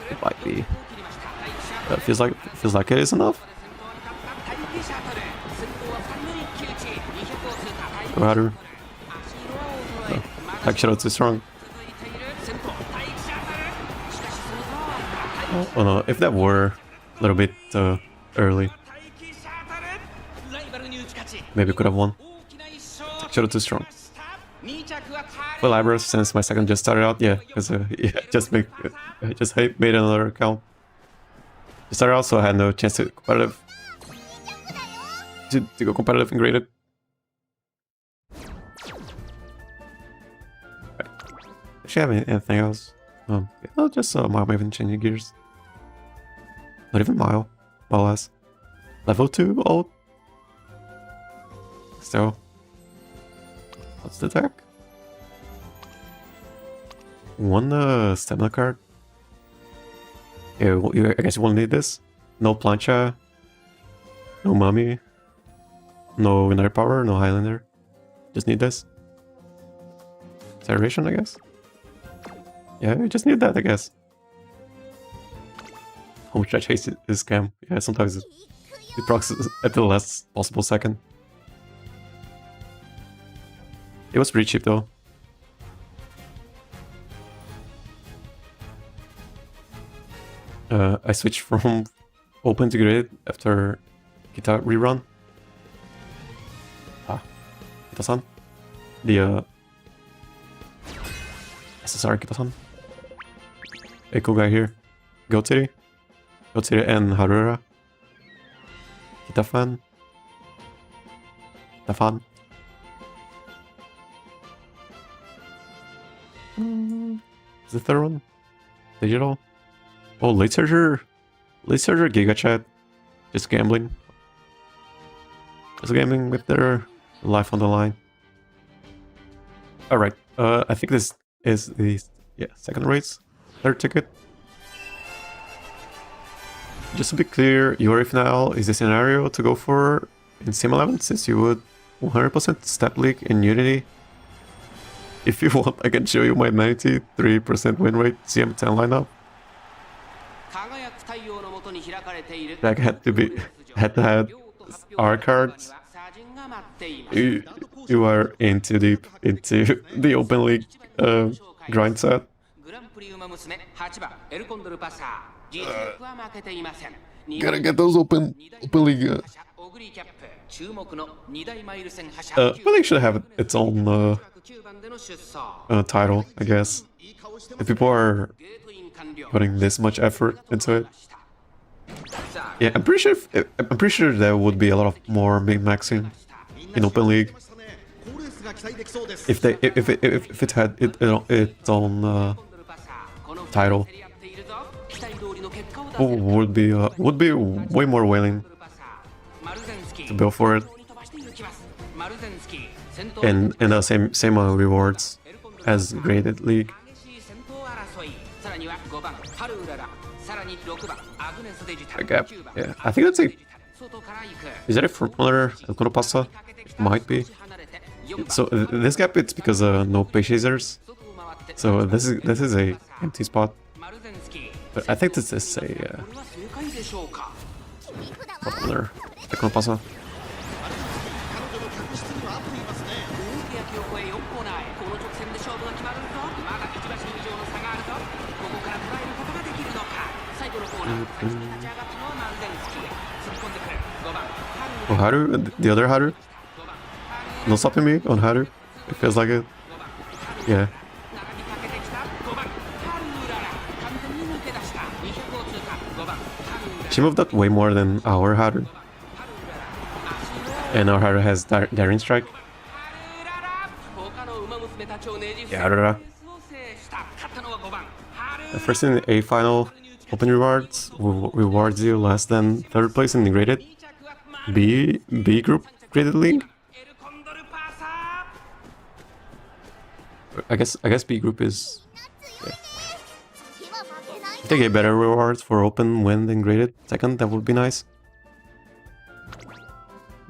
It might be. Feels like it is enough. Haru. No, like Shadow too strong. Oh no, if that were a little bit early, maybe could have won. Shadow too strong. Well, Libra, since my second just started out, yeah, because just made another account. Just started out, so I had no chance to competitive to go competitive and graded. Right. Actually, have anything else? No, just Mile Maven changing gears. Not even Mile, less. Level 2 ult. Still. What's the attack? One stamina card. Yeah, I guess you won't need this. No plancha. No mummy. No inner power. No Highlander. Just need this. Acceleration, I guess. Yeah, we just need that, I guess. How much I chase this scam? Yeah, sometimes it procs at the last possible second. It was pretty cheap though. I switched from open to graded after Kita rerun. Kita-san. The SSR Kita-san. Echo guy here. Goat City and Urara. Kita-fan. Kita-fan. Is the third one? Digital? Oh, late surger Giga Chat. Just gambling. Just gambling with their life on the line. Alright, I think this is the second race. Third ticket. Just to be clear, your final is the scenario to go for in Sim 11 since you would 100% step leak in Unity. If you want, I can show you my 93% win rate CM10 lineup. That had to have R cards. You are in too deep into the open league grind set. Gotta get those open league. But they should have its own title, I guess. If people are putting this much effort into it. Yeah, I'm pretty sure there would be a lot of more min-maxing in Open League if it had its own title. Would be way more willing to bill for it, and the same rewards as graded league. A gap. Yeah, I think that's a. Is that a front runner? Pasa? It might be. So this gap, it's because no pay chasers. So this is a empty spot. But I think this is a front runner. Pasa. Oh, Haru? The other Haru? No stopping me on Haru? It feels like it. Yeah. She moved up way more than our Haru. And our Haru has Daring Strike. Yeah, Urara. First in the A final, open rewards rewards you less than 3rd place in the graded B group graded league. I guess B group is. Yeah. If they get better rewards for open win than graded 2nd, that would be nice.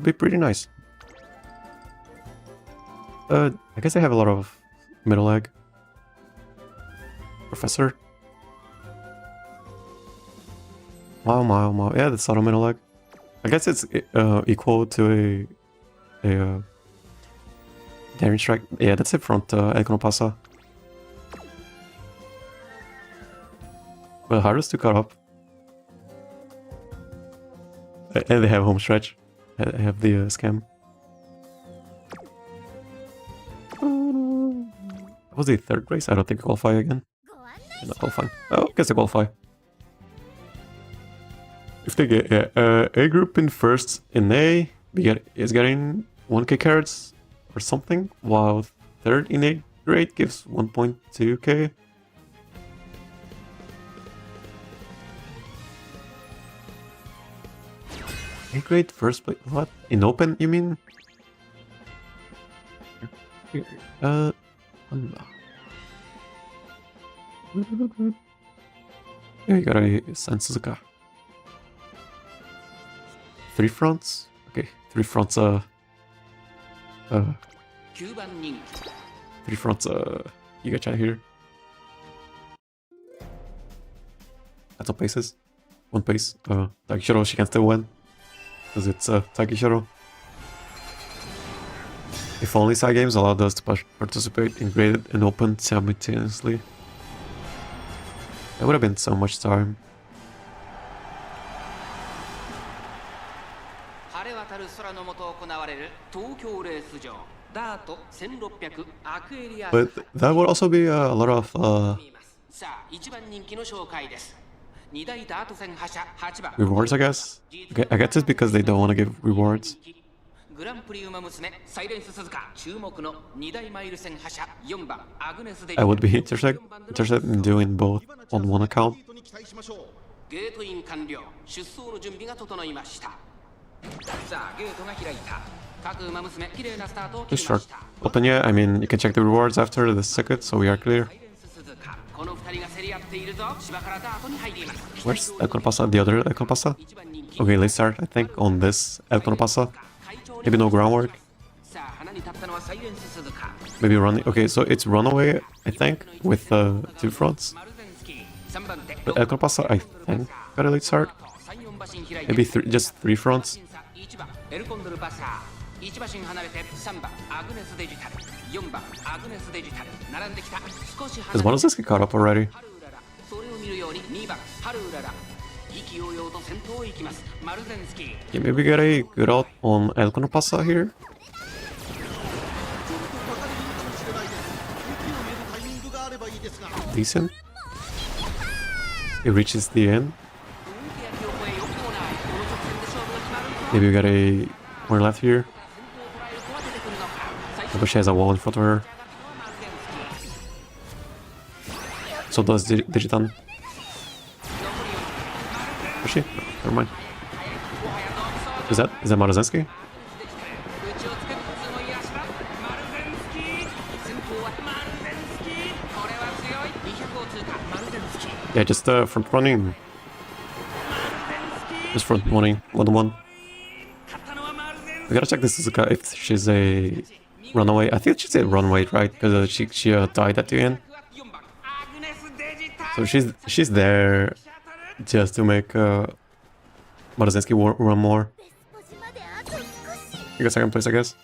Be pretty nice. I guess I have a lot of middle leg. Professor. Wow. Yeah, that's auto middle leg. I guess it's equal to a Daring Strike. Yeah, that's it front Pasa. Well, Haru's to cut up. And they have home stretch. I have the scam. Was the 3rd place? I don't think I qualify again. Not qualifying. Oh, I guess I qualify. If they get A group in 1st in A, is getting 1k carats or something, while 3rd in A grade gives 1.2k. A grade 1st place? What? In open, you mean? Yeah, you got a Sansuzuka. 3 fronts? Okay, 3 fronts, 3 fronts, Giga-chan here. That's all paces. 1 pace. Takishiro, she can still win. Because it's Takishiro. If only side games allowed us to participate in graded and open simultaneously. That would have been so much time. But that would also be a lot of rewards, I guess. I guess it's because they don't want to give rewards. I would be interested in doing both on one account. Let's start open, yeah. I mean, you can check the rewards after the second, so we are clear. Where's Pasa? The other Pasa? Okay, let's start, I think, on this Pasa. Maybe no groundwork. Maybe running. Okay, so it's runaway, I think, with 2 fronts. But Pasa, I think, got a late start. Maybe just 3 fronts. Does one of us get caught up already? Yeah, maybe we get a good out on Elcon Pasa here. Decent. It reaches the end. Maybe we got a more left here. But she has a wall in front of her. So does Digitan. Is she? No, never mind. Is that Marozensky? Yeah, just front running. Just front running, 1-1. We gotta check this Suzuka if she's a runaway. I think she's a runaway, right? Because she died at the end. So she's there just to make Marozensky run more. You got second place, I guess.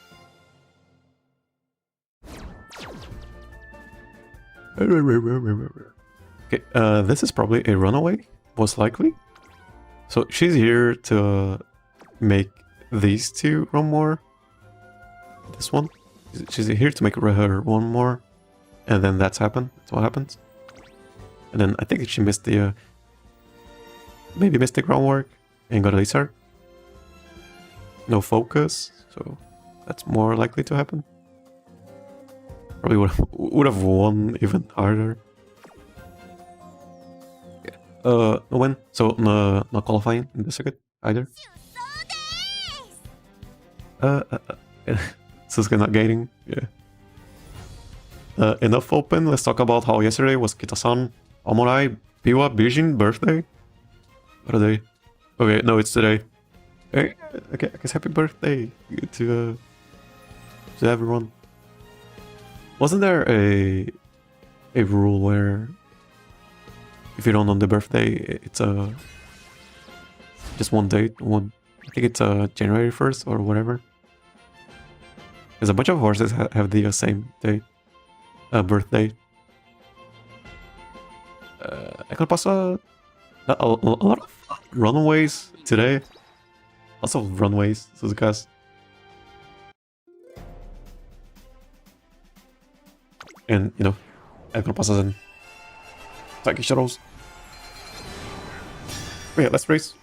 Okay, this is probably a runaway, most likely. So she's here to make these two run more. This one. She's here to make her one more. And then that's what happens. And then I think she missed the... maybe missed the groundwork and got a laser. No focus, so that's more likely to happen. Probably would have won even harder. No win, so not qualifying in the circuit either. Suzuka not gaining, yeah. Enough open, let's talk about how yesterday was Kita-san, Amorai, Biwa, Bijin birthday? What are they? Okay, no, it's today. Okay, I guess happy birthday to everyone. Wasn't there a rule where if you don't know the birthday, it's just one date? I think it's January 1st or whatever. Because a bunch of horses have the same date, birthday. I could pass a lot of runaways today. Lots of runways, Suzuka's. And, you know, Aquarius passes in Psychic Shuttles. Oh yeah, last race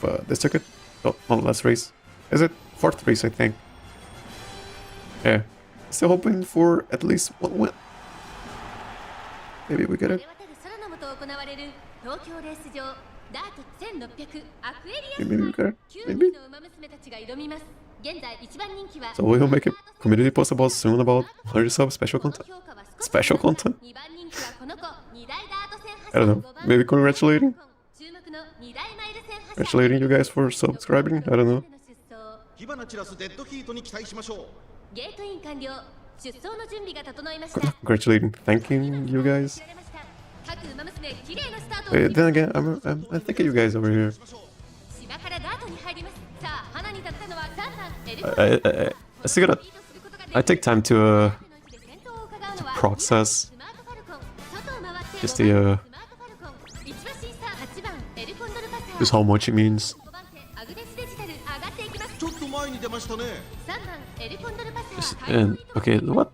of this ticket. Oh, not last race. Is it? 4th race, I think. Yeah. Still hoping for at least one win. Maybe we get it. Maybe we get it. Maybe. So we'll make a community post soon about 100 subs special content. Special content? I don't know. Maybe congratulating you guys for subscribing? I don't know. Congratulating, thanking you guys. Then again, I'm thanking you guys over here. I still gotta... I take time to process just the just how much it means. And okay, what?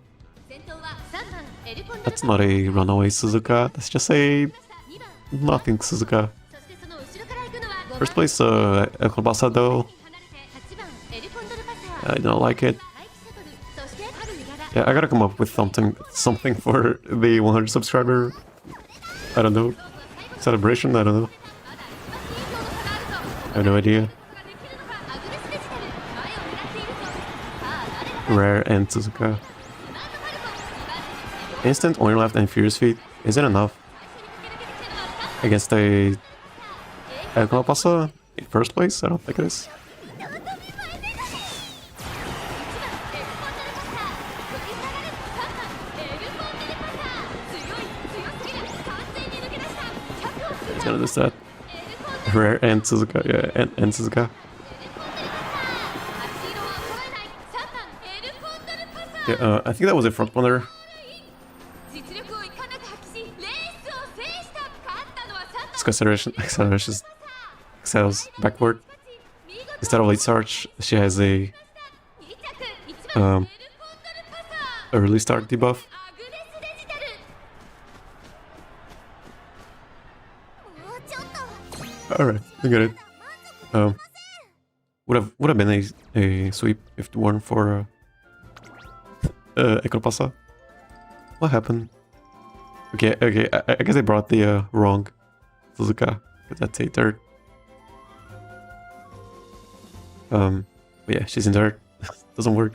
That's not a runaway Suzuka. That's just a nothing Suzuka. First place, Pasa though. I don't like it. Yeah, I gotta come up with something for the 100 subscriber. I don't know. Celebration. I don't know. I have no idea. Rare and Suzuka. Instant on your left and Furious Feet isn't enough against a Pasa in first place. I don't think it is. It's gonna do that. Rare and Suzuka, yeah, and Suzuka. Yeah, I think that was a front runner. Acceleration excels backward. Instead of late start, she has a early start debuff. Alright, I get it. Would have been a sweep if it weren't for Pasa. What happened? Okay, I guess I brought the wrong Suzuka, because that's a third. But yeah, she's in third. Doesn't work.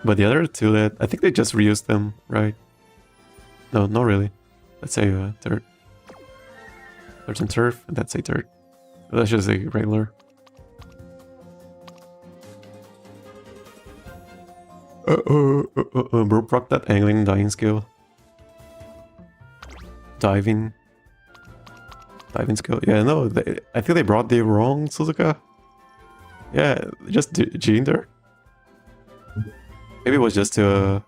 But the other two, that I think they just reused them, right? No, not really. Let's say third. There's a turf, and that's a third. That's just a regular. Bro proc that angling dying skill. Diving skill. Yeah, no, I think they brought the wrong Suzuka. Yeah, just G there. Maybe it was just no,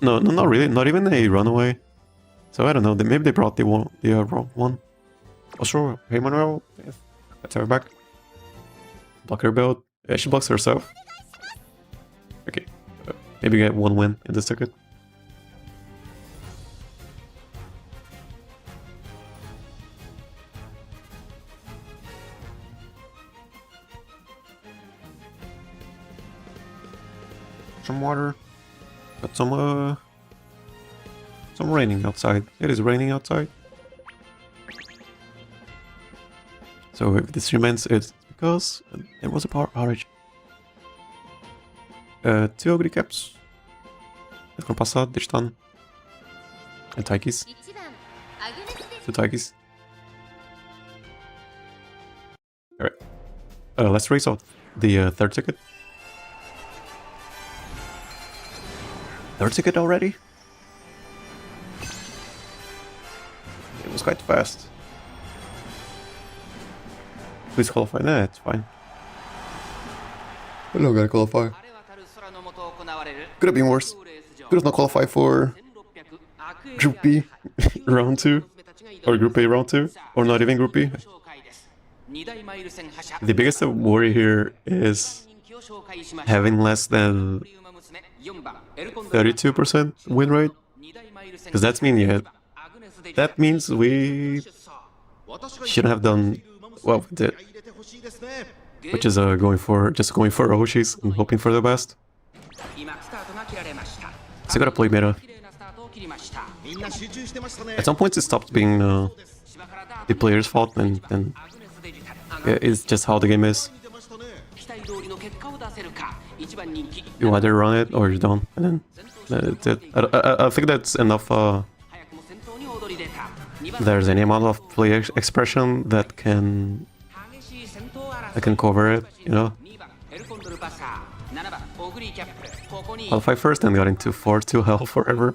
not really, not even a runaway. So I don't know. Maybe they brought the wrong one. Oh sure, hey Manuel, let's have her back. Block her build. Yeah, she blocks herself. Okay, maybe get one win in this ticket. Some water. Got some raining outside. It is raining outside. So if this remains, it's because there was a power outage. 2 ugly caps. Con Pasa, Dishtan. And Taikis. 2 Taikis. Alright. Let's race out the third ticket. Third ticket already? It was quite fast. Please qualify. Nah, it's fine. I'm not gonna qualify. Could have been worse. Could have not qualified for Group B round 2. Or Group A round 2. Or not even Group B. The biggest worry here is having less than 32% win rate. Because that means we shouldn't have done what we did. Which is going for Oshis and hoping for the best. So you gotta play meta. At some point it stopped being the player's fault, and it's just how the game is. You either run it or you don't, and then that's it. I think that's enough. There's any amount of play expression that can cover it, you know. Qualify first and got into 4-2 hell forever.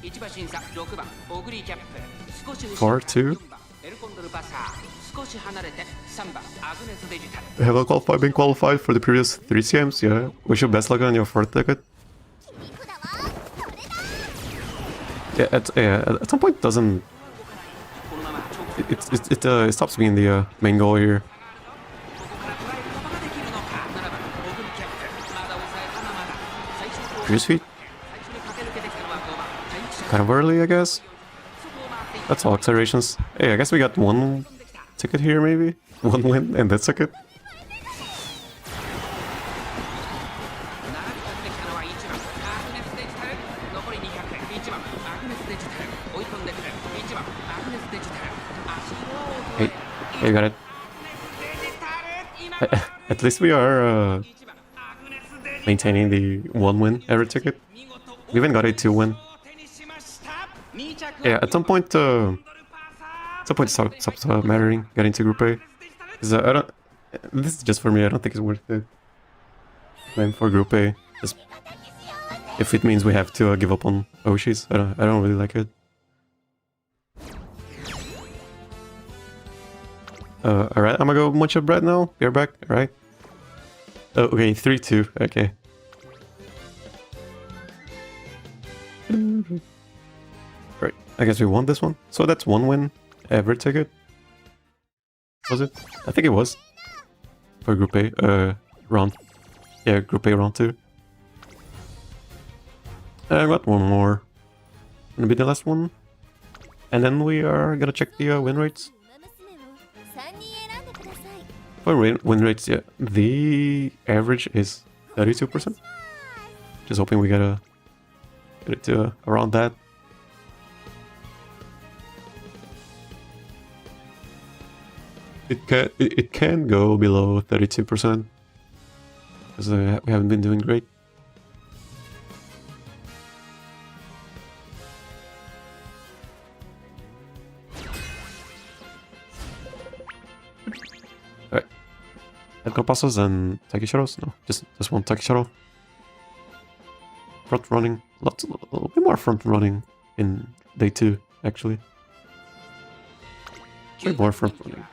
4-2. Have I been qualified for the previous 3 CMs? Yeah. Wish you best luck on your 4th ticket. Yeah, at some point it doesn't. It stops being the main goal here. Previous feet? Kind of early, I guess. That's all accelerations. Hey, I guess we got 1 ticket here, maybe? 1 win, and that's ticket. Hey, you got it. At least we are maintaining the 1 win every ticket. We even got a 2 win. Yeah, at some point it stops mattering getting to Group A. Because I don't. This is just for me. I don't think it's worth it. Playing for Group A, just if it means we have to give up on Oshis. I don't really like it. Alright, I'm gonna go munch up bread now. You're back, alright? Oh, okay, 3-2, okay. Right, I guess we won this one. So that's 1 win, ever ticket. Was it? I think it was. For Group A, round. Yeah, Group A round 2. I got one more. Gonna be the last one. And then we are gonna check the win rates. For win rates, yeah, the average is 32%. Just hoping we get it to around that. It can go below 32% because we haven't been doing great. Alright. I've got Pasas and Taki Shadows. No, just one Taki Shadow. Front running. A little bit more front running in day 2, actually. Way more front running.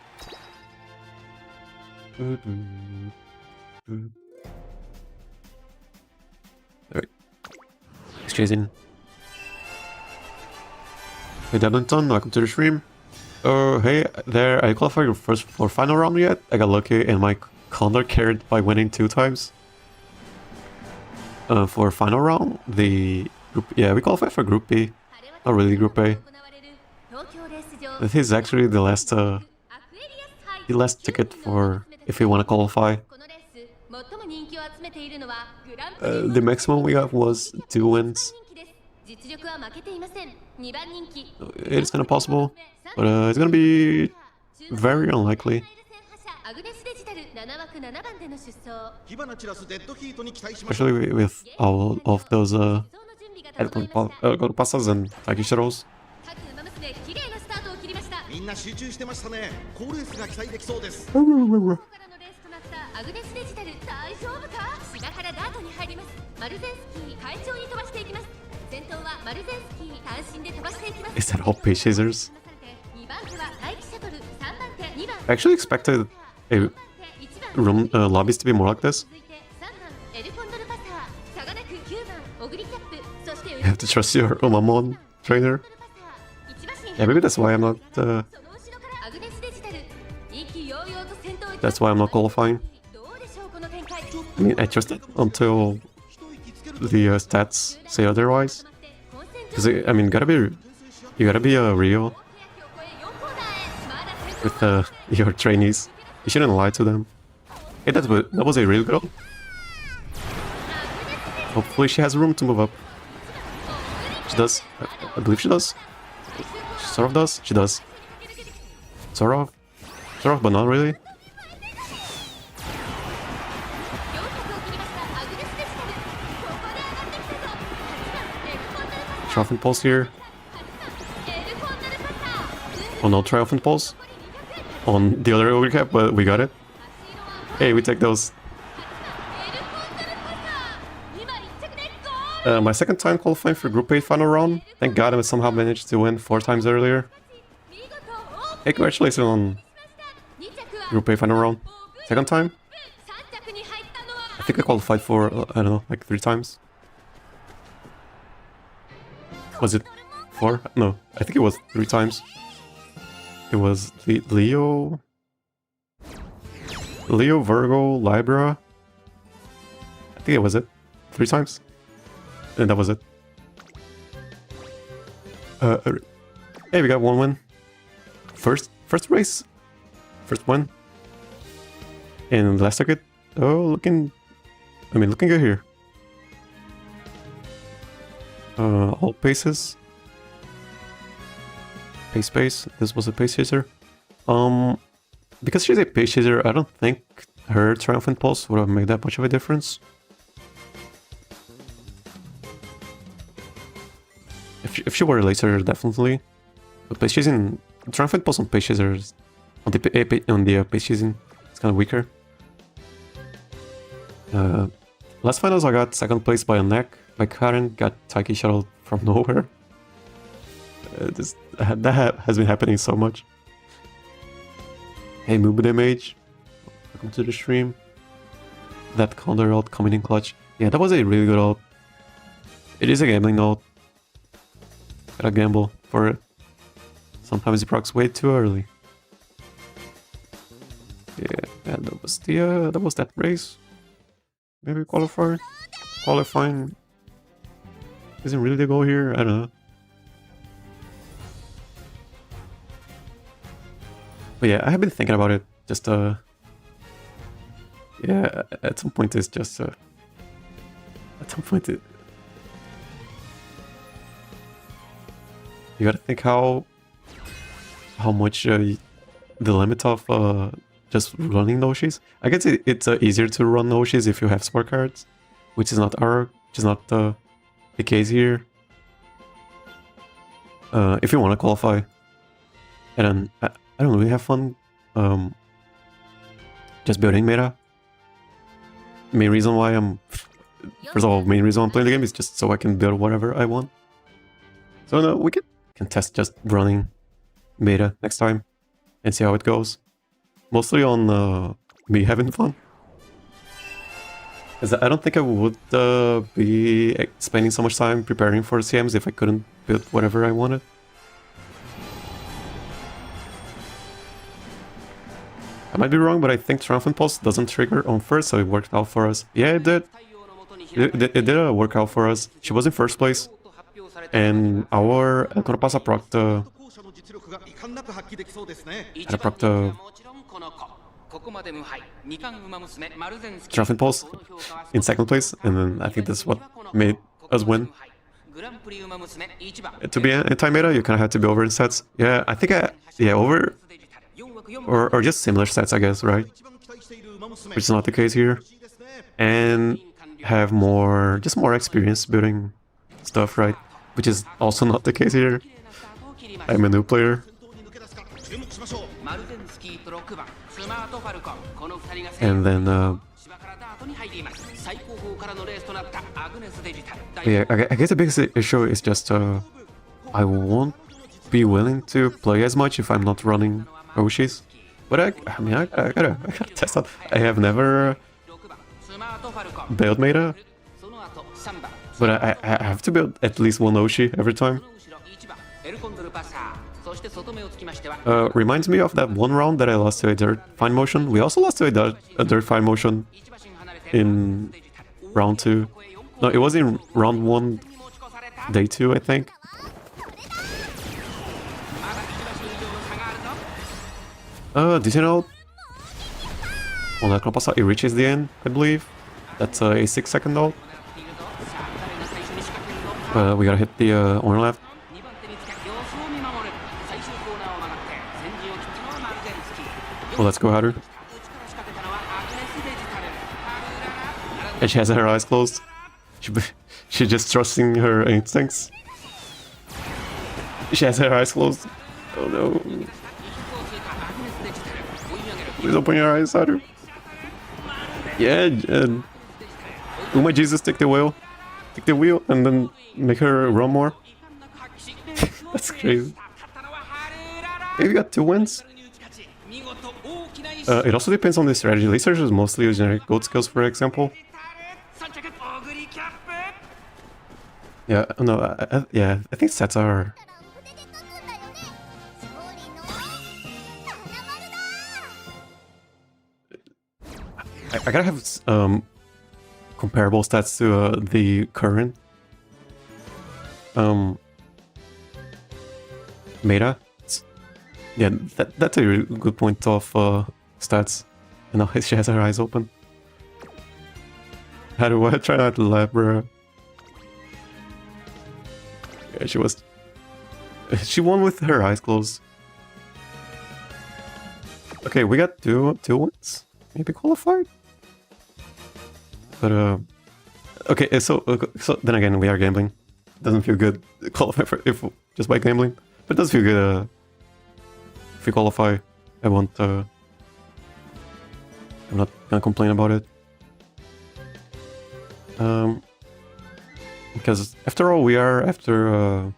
Alright. He's chasing. Hey Dablinton, welcome to the stream. Hey there, I qualified first for final round yet? I got lucky and my Condor carried by winning 2 times. For final round, the group, yeah, we qualified for Group B. Not really Group A. This is actually the last ticket for if we want to qualify. The maximum we got was 2 wins. It's kind of possible, but it's gonna be very unlikely. Especially with all of those Pasas and Taki Shadows. Is that all page chasers? I actually expected a room lobbies to be more like this. You have to trust your Umamusume trainer. Yeah, maybe that's why I'm not. That's why I'm not qualifying. I mean, I trust it until the stats say otherwise. Because I mean, you gotta be a real with your trainees. You shouldn't lie to them. Hey, that was a real girl. Hopefully, she has room to move up. She does. I believe she does. She sort of does. She does. Sort of, but not really. Triumphant Pulse here. Oh no, Triumphant Pulse on the other overcap, but we got it. Hey, we take those. My second time qualifying for Group A final round. Thank God I somehow managed to win 4 times earlier. Hey, congratulations on Group A final round. Second time? I think I qualified for, I don't know, like 3 times. Was it 4? No, I think it was 3 times. It was Leo, Virgo, Libra. I think it was it. 3 times. And that was it. Hey, we got 1 win. First race. First win. And last ticket. Oh, looking good here. All paces. Pace. This was a pace chaser. Because she's a pace chaser, I don't think her Triumphant Pulse would have made that much of a difference. If she were a laser, definitely. But pace chasing, Triumphant Pulse on pace chasers, on the pace chasing, it's kind of weaker. Last finals, I got second place by a neck. My Karen got Taiki shuttled from nowhere. That has been happening so much. Hey, Mubude Mage, welcome to the stream. That Condor ult coming in clutch. Yeah, that was a really good ult. It is a gambling ult. Gotta gamble for it. Sometimes he procs way too early. Yeah, and that was that race. Maybe qualifier? Qualifying isn't really the goal here, I don't know. But yeah, I have been thinking about it. Just yeah, at some point it's just at some point you gotta think how much the limit of just running Noshis. I guess it's easier to run Noshis if you have sport cards, which is not the case here. If you want to qualify, and then I don't really have fun just building meta. Main reason why first of all, main reason I'm playing the game is just so I can build whatever I want. So no, we can test just running meta next time and see how it goes. Mostly on me having fun. As I don't think I would be spending so much time preparing for CMs if I couldn't build whatever I wanted. I might be wrong, but I think Triumphant Pulse doesn't trigger on first, so it worked out for us. Yeah, it did. It did work out for us. She was in first place, and our Pasa procced Triumphant Pulse in second place, and then I think that's what made us win. To be anti-meta, you kind of had to be over in sets. Yeah, I think over... Or just similar sets, I guess, right? Which is not the case here. And have more experience building stuff, right? Which is also not the case here. I'm a new player. And then, yeah, I guess the biggest issue is just I won't be willing to play as much if I'm not running Oshis. But I gotta test out. I have never built meta, but I have to build at least one Oshi every time. Reminds me of that one round that I lost to a dirt fine motion. We also lost to a dirt fine motion in round 2. No, it was in round 1, day 2, I think. Did you know? On that Pasa, it reaches the end, I believe. That's a 6-second ult. We gotta hit the on left. Well, let's go, Haru. And she has her eyes closed. She's just trusting her instincts. She has her eyes closed. Oh no. Please open your eyes, Haru. Yeah, and Uma Jesus, take the wheel. Take the wheel and then make her run more. That's crazy. Maybe got 2 wins. It also depends on the strategy. Lociu is mostly generic gold skills, for example. Yeah, no, yeah, I think sets are... I gotta have comparable stats to the current meta. Yeah, that's a really good point of stats. And now she has her eyes open. How do I try not to laugh, bro? Yeah, she won with her eyes closed. Okay, we got two wins. Maybe qualified. But okay, so then again, we are gambling. Doesn't feel good qualify for just by gambling, but it does feel good if we qualify. I won't. I'm not gonna complain about it. Because after all, we are after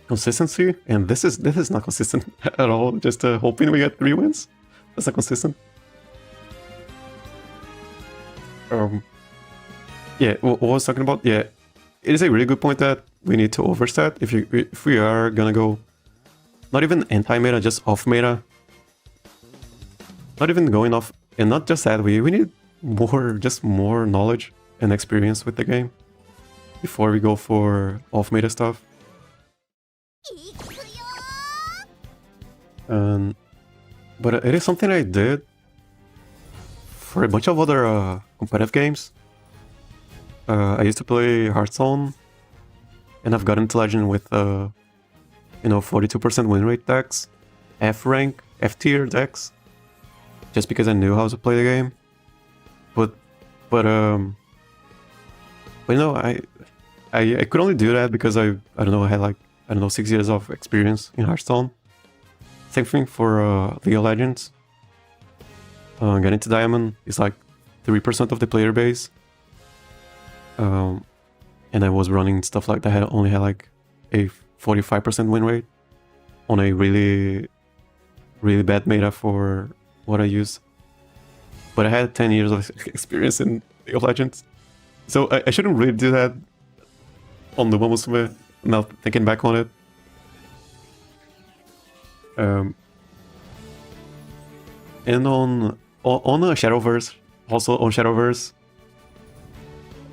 consistency, and this is not consistent at all. Just hoping we get 3 wins. That's not consistent. Yeah, what I was talking about, yeah, it is a really good point that we need to overset if we are gonna go not even anti-meta, just off-meta. Not even going off, and not just that, we need more knowledge and experience with the game before we go for off-meta stuff. But it is something I did for a bunch of other competitive games. I used to play Hearthstone, and I've gotten to Legend with 42% win rate decks, F rank, F tier decks, just because I knew how to play the game. But I could only do that because I don't know, I had like 6 years of experience in Hearthstone. Same thing for League of Legends. Getting to Diamond is like 3% of the player base. And I was running stuff like that. I only had like a 45% win rate on a really bad meta for what I use. But I had 10 years of experience in League of Legends. So I shouldn't really do that on the Umamusume, now thinking back on it. And on a Shadowverse, also on Shadowverse,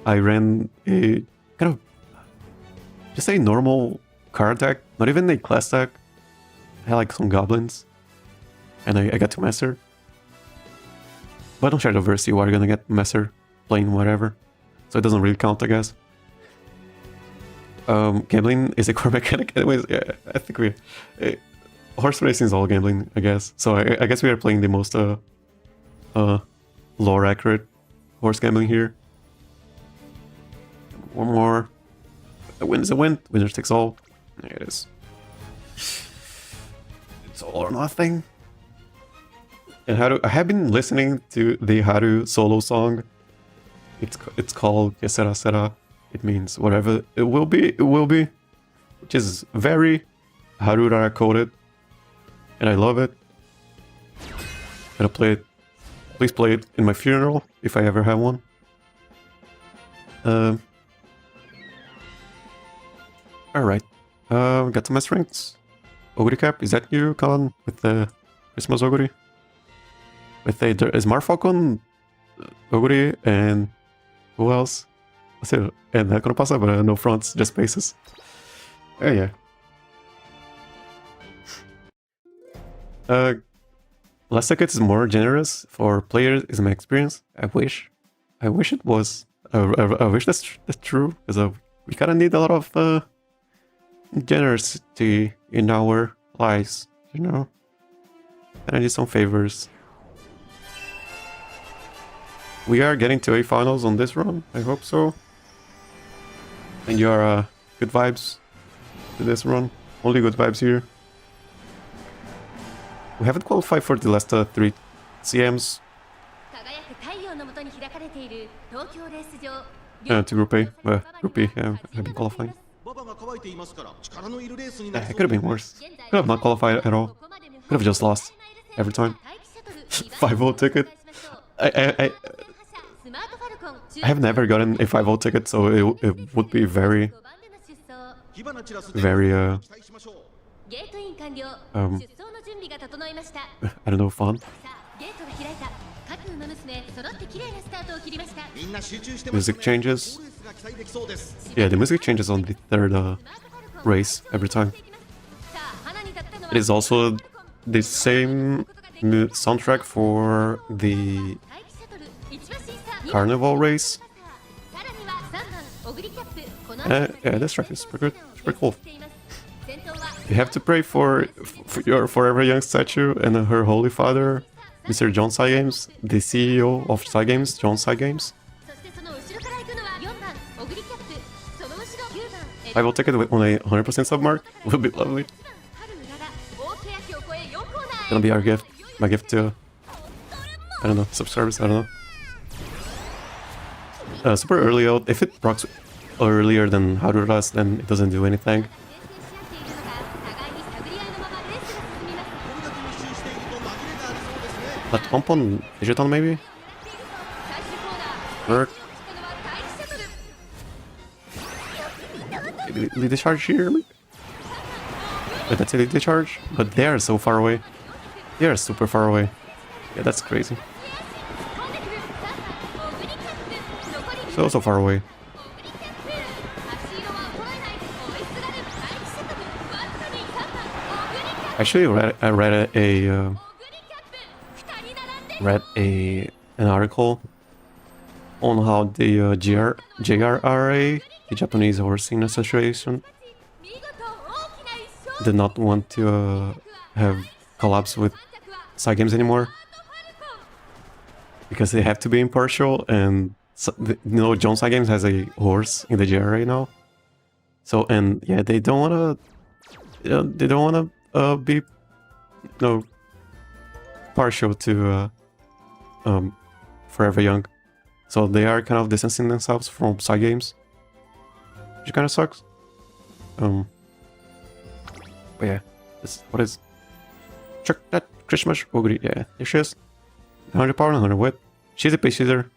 I ran a kind of just a normal card deck, not even a class deck. I had like some goblins, and I got to Master. But on Shadowverse, you are gonna get Master playing whatever, so it doesn't really count, I guess. Gambling is a core mechanic, anyways. Yeah, I think horse racing is all gambling, I guess. So I guess we are playing the most lore accurate horse gambling here. One more. A win is a win. Winner takes all. There it is. It's all or nothing. And Haru, I have been listening to the Haru solo song. It's called Que Sera Sera. It means whatever it will be, which is very Haru Urara coded, and I love it. Gonna play it. Please play it in my funeral if I ever have one. Alright. Got some strengths. Oguri cap, is that you, Khan? With the Christmas Oguri? With is Marfalcon Oguri, and who else? And Pasa, but no fronts, just bases. Oh yeah. Last ticket is more generous for players, is my experience. I wish it was. I wish that's true, because we kind of need a lot of generosity in our lives, you know. And I need some favors. We are getting to a finals on this run. I hope so. And you are good vibes to this run. Only good vibes here. We haven't qualified for the last 3 CMs. To Group A. Group B, yeah, I've been qualifying. It could have been worse. Could have not qualified at all. Could have just lost every time. 5-0 ticket. I have never gotten a 5-0 ticket, so it would be very I don't know, fun. Music changes. Yeah, the music changes on the 3rd race every time. It is also the same soundtrack for the Carnival race. Yeah, this track is super good, super cool. You have to pray for your forever young statue and her holy father, Mr. John Sai Games, the CEO of Sai Games, John Sai Games. I will take it on a 100% sub mark. Would be lovely. Gonna be our gift, my gift to, I don't know, subscribers, I don't know. Super early out. If it procs earlier than Haruras, then it doesn't do anything. But pump on Digiton maybe? Work. Lead the charge here. But that's a lead the charge. But they are so far away. They are super far away. Yeah, that's crazy. So far away. Actually, I read an article on how the JRRA, the Japanese Horsing Association, did not want to have collabs with side games anymore because they have to be impartial, and Jones Side Games has a horse in the JRA now. So, and yeah, they don't wanna be partial to Forever Young. So they are kind of distancing themselves from side games, which kind of sucks. But yeah, what is? Check that Christmas Ogre. Yeah, there she is. 100 power, 100 wit. She's a pace chaser.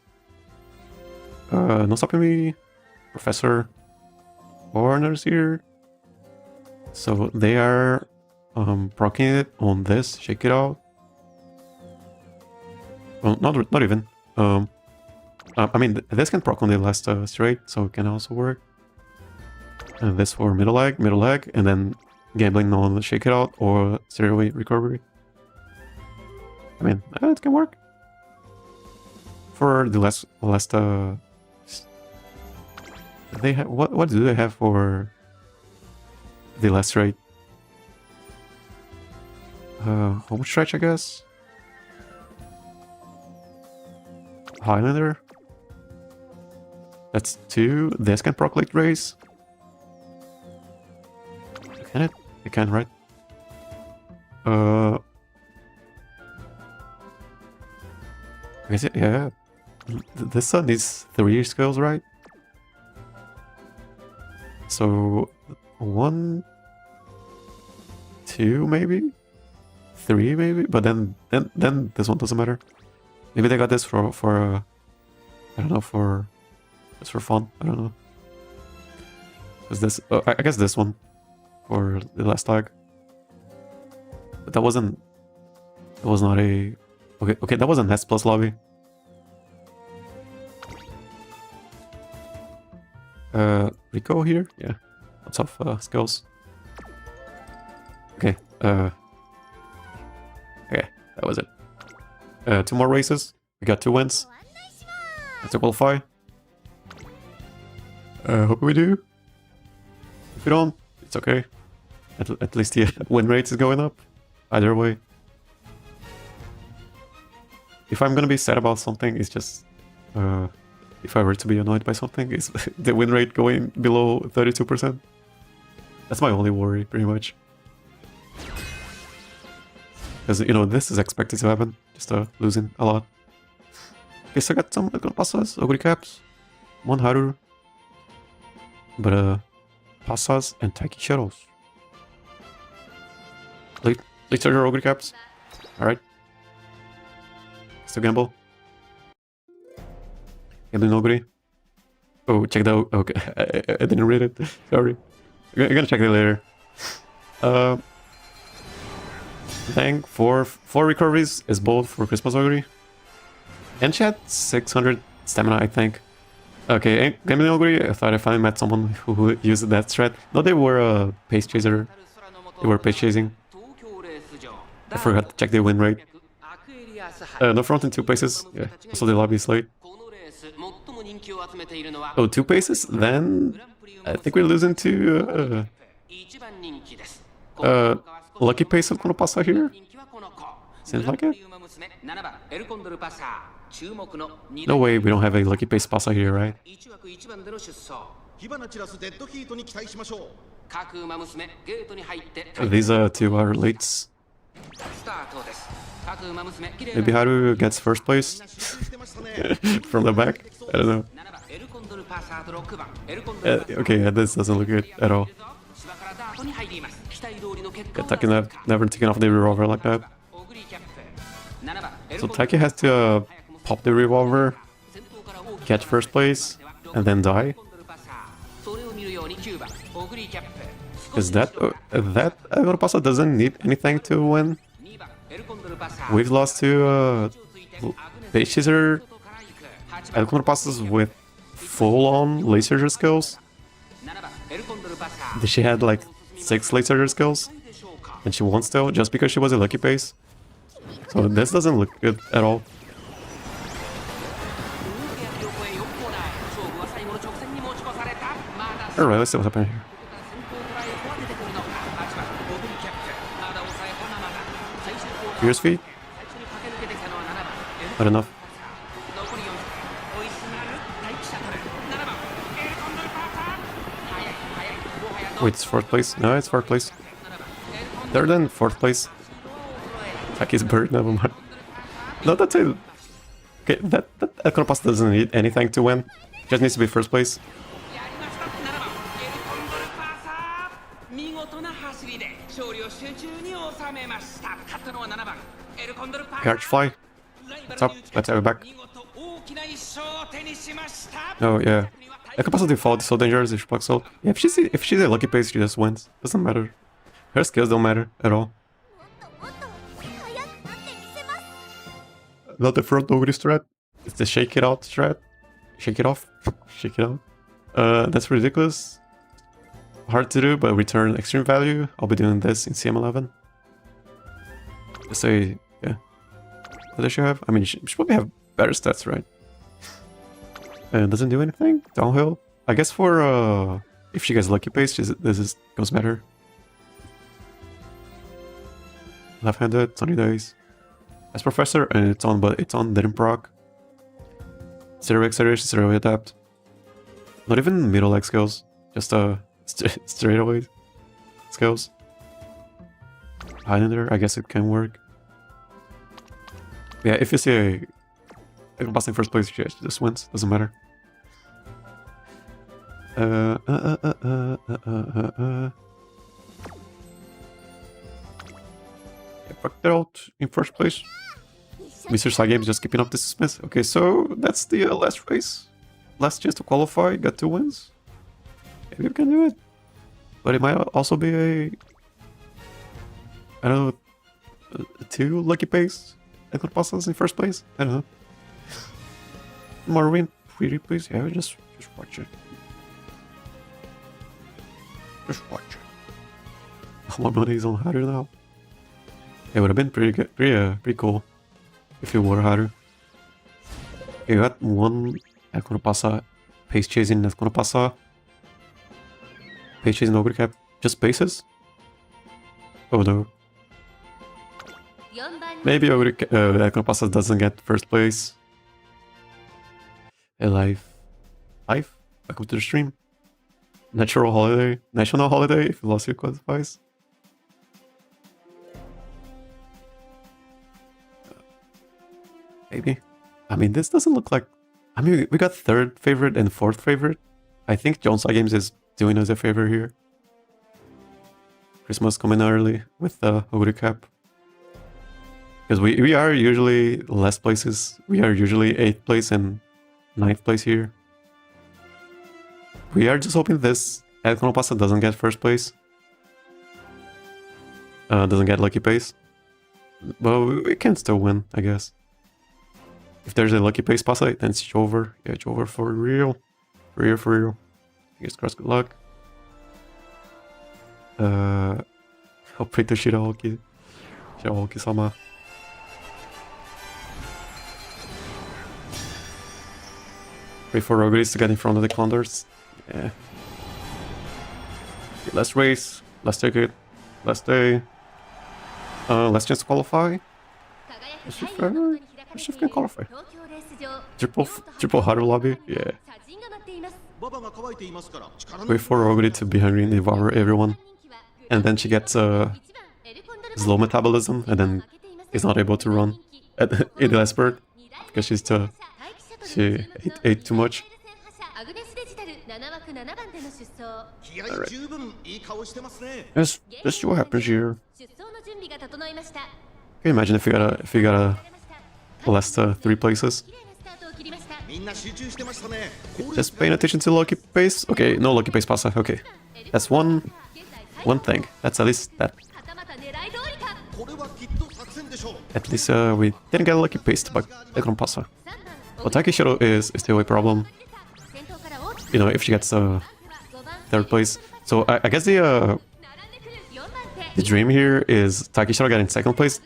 No stopping me. Professor Warner's here. So they are proccing it on this. Shake it out. Well, not even. I mean, this can proc on the last straight, so it can also work. And this for middle leg, and then gambling on the shake it out or stereo recovery. I mean, it can work. For the last they have what do they have for the last straight? Home stretch, I guess. Highlander. That's 2. This can proc late race. Can it? It can, right? I guess it, yeah. This needs 3 skills, right? So 1, 2 maybe? 3 maybe? But then this one doesn't matter. Maybe they got this for I don't know, just for fun. I don't know. Is this? I guess this one for the last tag. But that wasn't. It was not a. Okay. That was an S plus lobby. Rico here. Yeah. Lots of skills. Okay. Okay. That was it. 2 more races. We got 2 wins. Let's qualify. Hope we do. If we don't, it's okay. At least the win rate is going up. Either way. If I'm gonna be sad about something, it's just... if I were to be annoyed by something, is the win rate going below 32%. That's my only worry, pretty much. Because, this is expected to happen. Just losing a lot. Okay, so I got some Pasas, Ogre Caps, 1 Haru. But, Pasas and Taiki Shuttles. Late charger Ogre Caps. Alright. Still gamble. Gambling Ogre. Oh, check that out. Okay, I didn't read it. Sorry. I'm gonna check that later. Thank for 4 recoveries is both for Christmas Ogre. And she had 600 stamina, I think. Okay, Gambling Ogre, I thought I finally met someone who used that strat. No, they were a pace chaser. They were pace chasing. I forgot to check the win rate. No front in 2 paces. Yeah, also the lobby is late. Oh, 2 paces? Then I think we're losing to lucky pace of Pasa here. Seems like it. No way we don't have a lucky pace Pasa here, right? These 2 are lates. Maybe Haru gets first place from the back? I don't know. Okay, yeah, this doesn't look good at all. Taki never taken off the revolver like that. So Taki has to pop the revolver, catch first place, and then die. Is that Pasa doesn't need anything to win? We've lost to Page Chaser Pasas with full-on laser skills. She had like 6 laser skills, and she won still just because she was a lucky pace. So this doesn't look good at all. Alright, let's see what's happening here. Fierce feet? Not enough. Wait, it's 4th place? No, it's 4th place. 3rd and 4th place. Taki's bird, never mind. No, that's it. Okay, that Aquarius doesn't need anything to win. Just needs to be 1st place. Archfly. What's up? Let's have it back. Oh, yeah. Aquarius default is so dangerous if she plucks out. Yeah, if she's a lucky pace, she just wins. Doesn't matter. Her skills don't matter at all. Not the front ogre strat. It's the shake it out strat. Shake it off. Shake it out. That's ridiculous. Hard to do, but return extreme value. I'll be doing this in CM11. Let's say, yeah. What does she have? I mean, she probably have better stats, right? Doesn't do anything. Downhill. I guess for if she gets lucky pace, this goes better. Left-handed, sunny days. As Professor, and it's on, but it's on didn't proc. Zero acceleration, zero adapt. Not even middle leg skills, just straight away skills. Highlander, I guess it can work. Yeah, if you see if I'm passing 1st place, she just wins. Doesn't matter. Yeah, fucked it out in 1st place. Mr. Side Games just keeping up this Smith. Okay, so that's the last race. Last chance to qualify. Got 2 wins. Maybe we can do it. But it might also be I don't know, 2 lucky pace. Pasas in 1st place. I don't know. More win, pretty please. Yeah, just watch it. Just watch it. All my money is on Haru now. It would have been pretty good, pretty cool if it were Haru. You got 1 Pasa, pace chasing Pasa, pace chasing ogre cap, just paces. Oh no. Maybe Pasa doesn't get 1st place. Life. Welcome to the stream. National holiday if Lociu qualifies. Maybe. I mean, this doesn't look like... I mean, we got 3rd favorite and 4th favorite. I think Jones Games is doing us a favor here. Christmas coming early with the Ogre cap. Because we are usually less places. We are usually 8th place and 9th place here. We are just hoping this Pasa doesn't get 1st place. Doesn't get lucky pace. But we can still win, I guess. If there's a lucky pace Pasa, then it's over. Yeah, it's over for real. For real. Fingers crossed, good luck. I'll pray to Shirahoki. Shirahoki-sama. Pray for Rogues to get in front of the Condors. Yeah. Okay, last race, last ticket, last day. Last chance to qualify. Let's see if we can qualify. Triple Haru lobby, yeah. Wait for Ogre to be hungry and devour everyone. And then she gets slow metabolism and then is not able to run in the last spurt because she ate too much. Alright. Let's see what happens here. Can you imagine if we got a last 3 places? Just paying attention to lucky pace. Okay, no lucky pace Pasa. Okay, that's 1. one thing. That's at least that. At least we didn't get a lucky paste by Pasa. But Takeshiro is still a problem. You know, if she gets third place. So I guess the dream here is Takeshiro getting second place,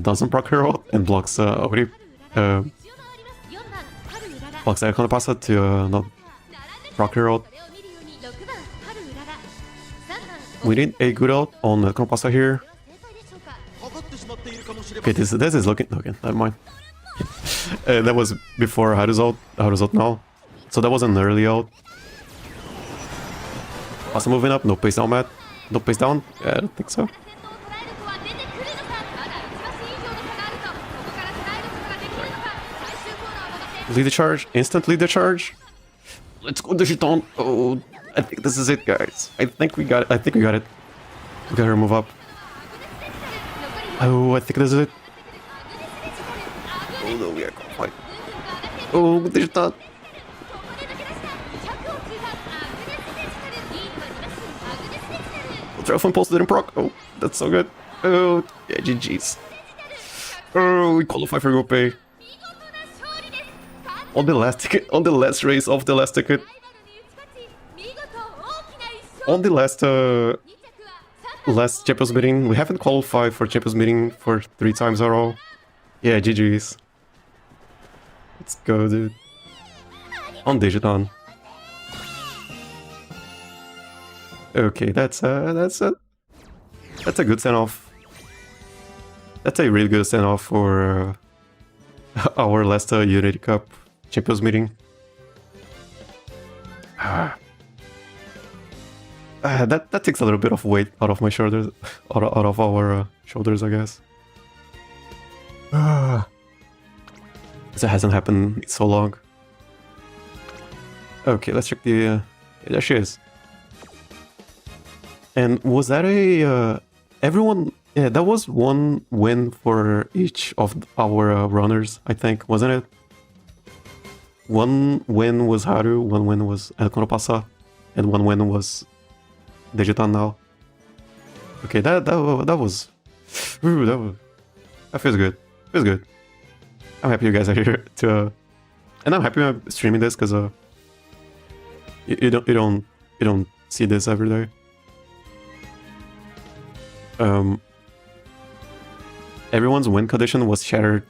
doesn't proc her out, and blocks already blocks Pasa to not proc her out. We need a good out on Pasa here. Okay, this is looking never mind. That was before Haru's out now. So that was an early out. Pasa moving up, no pace down, Matt. No pace down? Yeah, I don't think so. Lead the charge, instant lead the charge. Let's go Digiton. Oh, I think this is it, guys. I think we got it. We got her move up. Oh, I think this is it. Oh no, we are quite. Oh, Digiton. Ultra Pulse didn't proc. Oh, that's so good. Oh, yeah, GG's. Oh, we qualify for Group A. On the last ticket, on the last race of the last ticket. On the last Champions meeting, we haven't qualified for Champions meeting for 3 times in a row. Yeah, GG's. Let's go, dude. On Digiton. Okay, that's a good send-off. That's a really good send-off for our last Unity Cup Champions meeting. That takes a little bit of weight out of my shoulders, out of our shoulders, I guess. This hasn't happened in so long. Okay, let's check the. There she is. And was that a everyone? Yeah, that was one win for each of our runners, I think, wasn't it? One win was Haru, one win was Pasa, and one win was Digiton now. Okay, that was that feels good. Feels good. I'm happy you guys are here to, and I'm happy I'm streaming this because you don't see this every day. Everyone's win condition was shattered.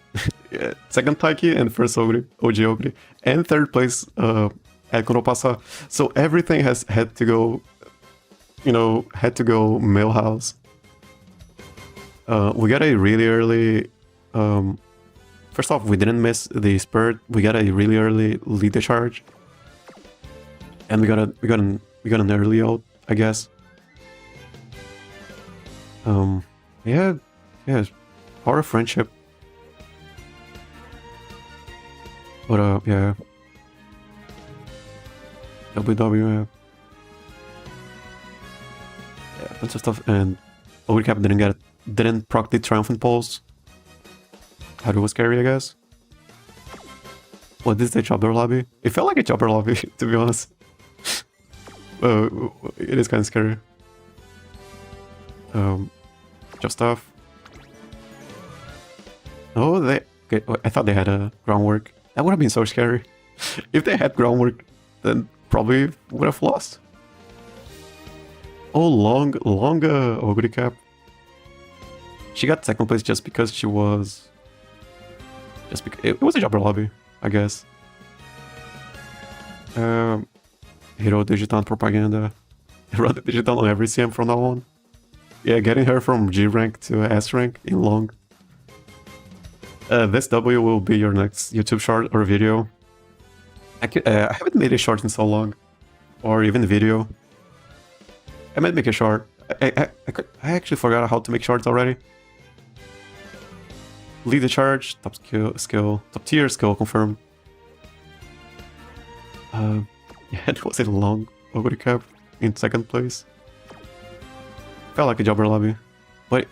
Yeah, second Taiki and first OG Ogri, and third place at Pasa. So everything had to go, male house. We got a really early. First off, we didn't miss the spurt. We got a really early lead the charge, and we got an early out, I guess. Yeah, power of friendship. But yeah. WW. Yeah, a bunch of stuff, and Overcap didn't proc the Triumphant Pulse. Haru was scary, I guess. What is the jobber lobby? It felt like a jobber lobby, to be honest. It is kind of scary. Just stuff. Oh, okay, I thought they had a groundwork. That would have been so scary. If they had groundwork, then probably would have lost. Oh, long Oguri Cap. She got second place just because she was. It was a jobber lobby, I guess. Hero Digiton propaganda. Run the Digiton on every CM from now on. Yeah, getting her from G rank to S rank in long. This W will be your next YouTube short or video. I haven't made a short in so long, or even video. I might make a short. I actually forgot how to make shorts already. Lead the charge, top tier skill confirmed. Yeah, it was a long Oguri Cap in second place. Felt like a jobber lobby, but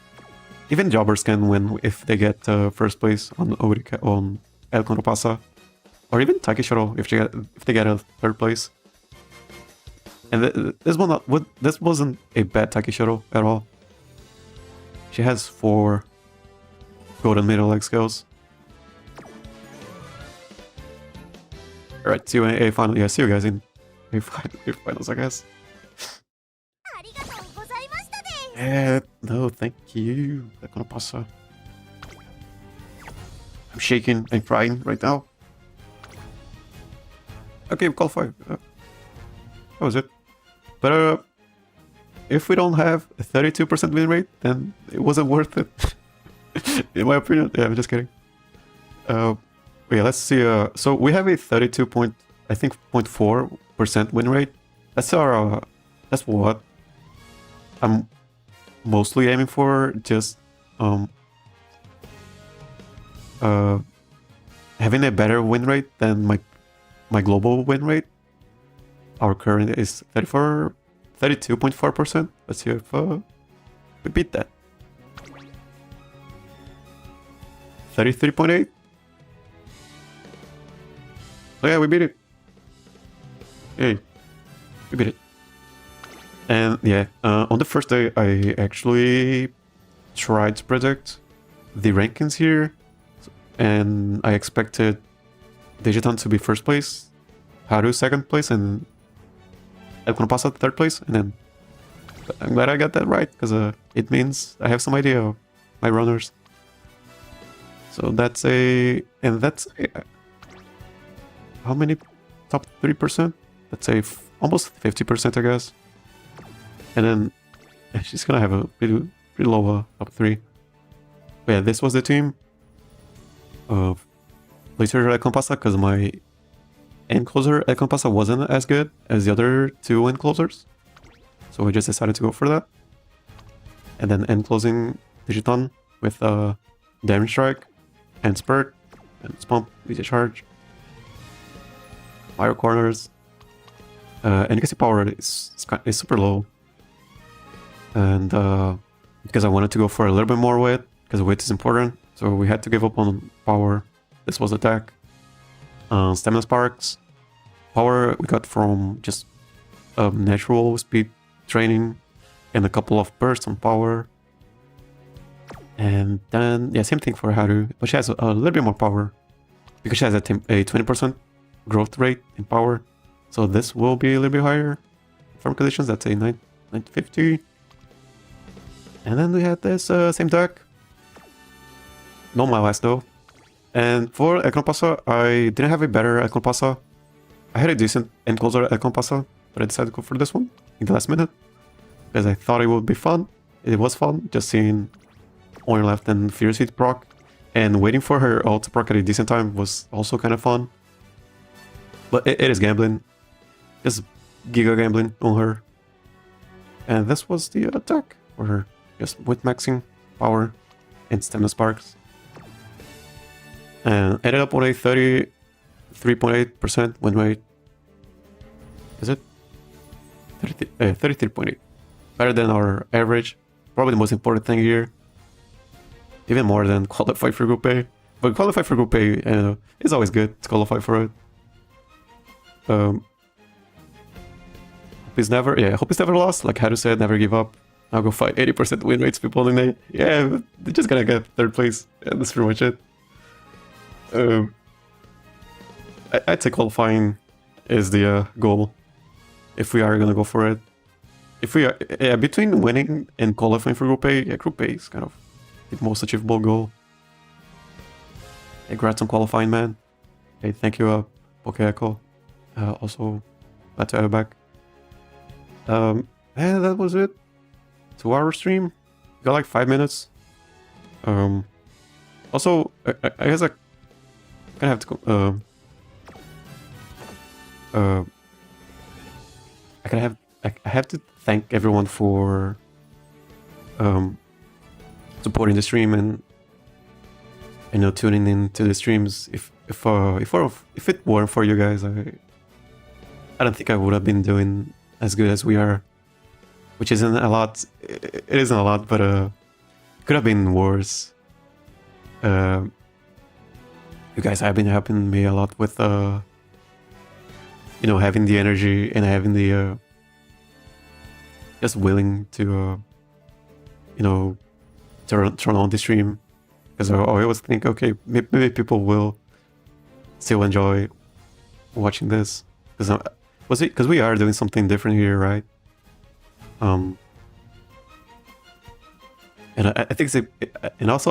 even jobbers can win if they get first place on on El Pasa, or even Takeshiro if they get a third place. And this wasn't a bad Takishiro at all. She has 4 golden middle leg skills. Alright, see you in a final. Yeah, see you guys in a finals, I guess. Yeah, no, thank you. Pasa. I'm shaking and crying right now. Okay, we qualified. That was it. But if we don't have a 32% win rate, then it wasn't worth it. In my opinion. Yeah, I'm just kidding. Yeah, let's see. So we have a 0.4% win rate. That's our. That's what I'm mostly aiming for. Just having a better win rate than my global win rate. Our current is 32.4%. Let's see if we beat that. 33.8. So yeah, we beat it. Yay. We beat it. And yeah, on the first day, I actually tried to predict the rankings here. And I expected Digiton to be first place, Haru second place, and Pasa third place. And then I'm glad I got that right, because it means I have some idea of my runners. So that's a... And that's a... How many? Top 3%? Let's say almost 50%, I guess. And then she's gonna have a pretty low top 3. But yeah, this was the team of Lociu Pasa, because my end closer Pasa wasn't as good as the other 2 end closers. So we just decided to go for that. And then end closing Digiton with Damage Strike, and Spurt, and Spump, VJ Charge. Fire corners, and you can see power is super low, and because I wanted to go for a little bit more weight, because weight is important, so we had to give up on power. This was attack. Stamina sparks, power we got from just natural speed training, and a couple of bursts on power, and then yeah, same thing for Haru, but she has a little bit more power because she has a 20% growth rate in power, so this will be a little bit higher. Farm conditions, that's a 950. And then we had this same deck. No my last though. And for Pasa, I didn't have a better Pasa. I had a decent end closer Pasa, but I decided to go for this one in the last minute because I thought it would be fun. It was fun just seeing Oil Left and Fierce Heat proc, and waiting for her ult to proc at a decent time was also kind of fun. But it is gambling. It's giga gambling on her. And this was the attack for her. Just with maxing power and stamina sparks. And ended up on a 33.8% win rate. Is it? 33.8. Better than our average. Probably the most important thing here. Even more than qualify for Group A. But qualify for Group A is always good to qualify for it. Hope he's never lost. Like Haru said, never give up. I'll go fight 80% win rates people in the... Yeah, they're just gonna get third place. Yeah, that's pretty much it. I'd say qualifying is the goal. If we are gonna go for it. If we are... Yeah, between winning and qualifying for Group A, yeah, Group A is kind of the most achievable goal. Hey, congrats on qualifying, man. Hey, thank you, Poke Echo. Also, glad to have you back. And that was it. 2-hour stream. Got like 5 minutes. Also, I guess I kind of have to go. I have to thank everyone for supporting the stream and tuning in to the streams. If it weren't for you guys, I don't think I would have been doing as good as we are, which isn't a lot. It isn't a lot, but it could have been worse. You guys have been helping me a lot with having the energy and having the just willing to, you know, turn on the stream. Because I always think, okay, maybe people will still enjoy watching this. Because we are doing something different here, right? And I think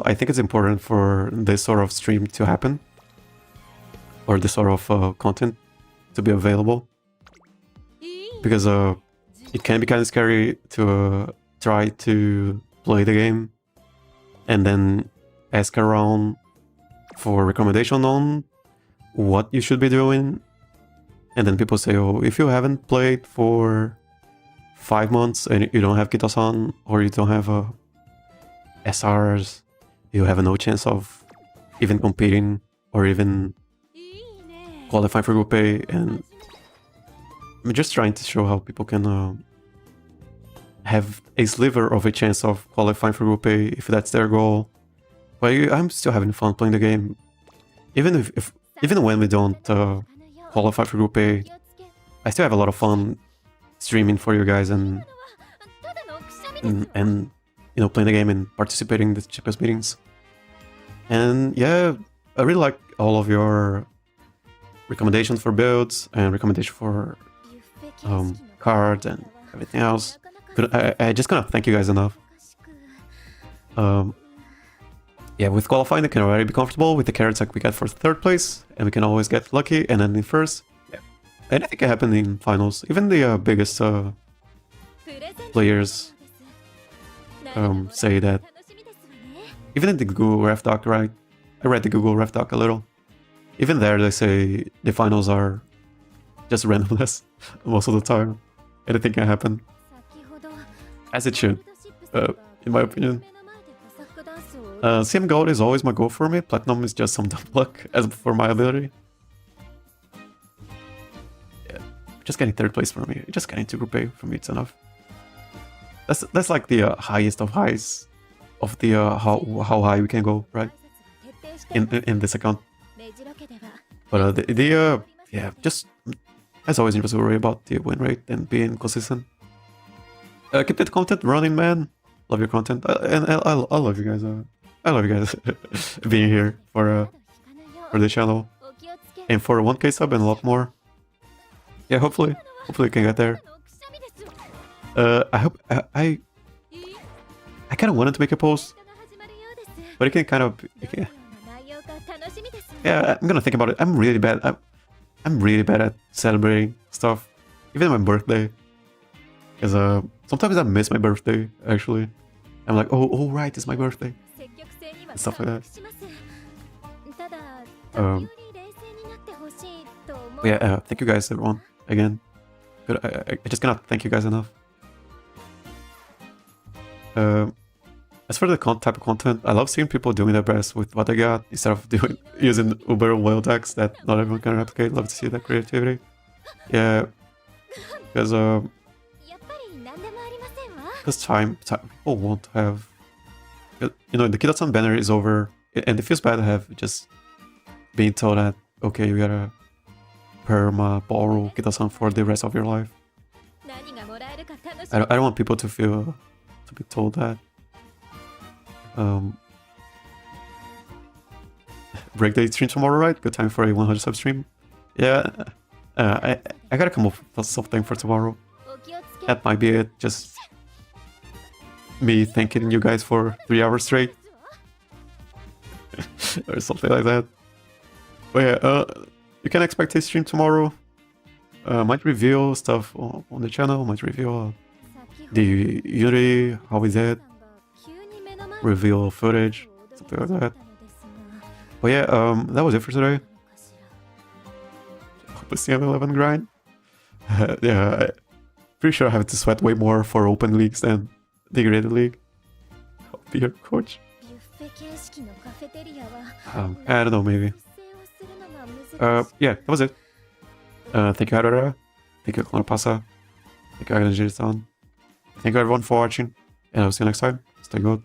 I think it's important for this sort of stream to happen, or this sort of content to be available, because it can be kind of scary to try to play the game and then ask around for recommendation on what you should be doing, and then people say, oh, if you haven't played for 5 months and you don't have Kitasan or you don't have SRs, you have no chance of even competing or even qualifying for Group A. And I'm just trying to show how people can have a sliver of a chance of qualifying for Group A if that's their goal. But I'm still having fun playing the game, even even when we don't qualify for Group A. I still have a lot of fun streaming for you guys and you know, playing the game and participating in the cheapest meetings. And yeah, I really like all of your recommendations for builds and recommendation for cards and everything else. I just cannot thank you guys enough. Yeah, with qualifying, I can already be comfortable with the carats like we got for 3rd place, and we can always get lucky and then in 1st. Yeah, anything can happen in finals. Even the biggest players say that. Even in the Google Ref Doc, right? I read the Google Ref Doc a little. Even there, they say the finals are just randomness most of the time. Anything can happen. As it should, in my opinion. CM Gold is always my goal for me. Platinum is just some dumb luck as for my ability. Yeah, just getting 3rd place for me. Just getting to Group A for me, it's enough. That's like the highest of highs of the how high we can go, right? In this account. But yeah, just as always, just worry about the win rate and being consistent. Keep that content running, man. Love your content, and I love you guys. I love you guys being here for the channel and for 1K sub and a lot more. Yeah, hopefully we can get there. I hope I kind of wanted to make a post, but it can kind of yeah. I'm gonna think about it. I'm really bad at celebrating stuff, even my birthday, because sometimes I miss my birthday. Actually, I'm like, oh right, it's my birthday, and stuff like that. Yeah, thank you guys everyone again. But I just cannot thank you guys enough. As for the type of content, I love seeing people doing their best with what they got instead of using Uber whale decks that not everyone can replicate. Love to see that creativity. Yeah, because time people won't have. You know, the Kitasan banner is over, and it feels bad to have just being told that okay, we gotta perma borrow Kitasan for the rest of your life. I don't want people to feel to be told that. Breakday stream tomorrow, right? Good time for a 100 sub stream. Yeah, I gotta come up with something for tomorrow. That might be it. Just me thanking you guys for 3 hours straight, or something like that. But yeah, you can expect a stream tomorrow. Might reveal stuff on the channel. Might reveal the Unity, how is it? Reveal footage, something like that. But yeah, that was it for today. Hope to see an 11 grind. Yeah, pretty sure I have to sweat way more for open leagues than the graded league. I'll be your coach. I don't know, maybe. Yeah, that was it. Thank you, Urara. Thank you, Pasa. Thank you, Agnes. Thank you, everyone, for watching. And I'll see you next time. Stay good.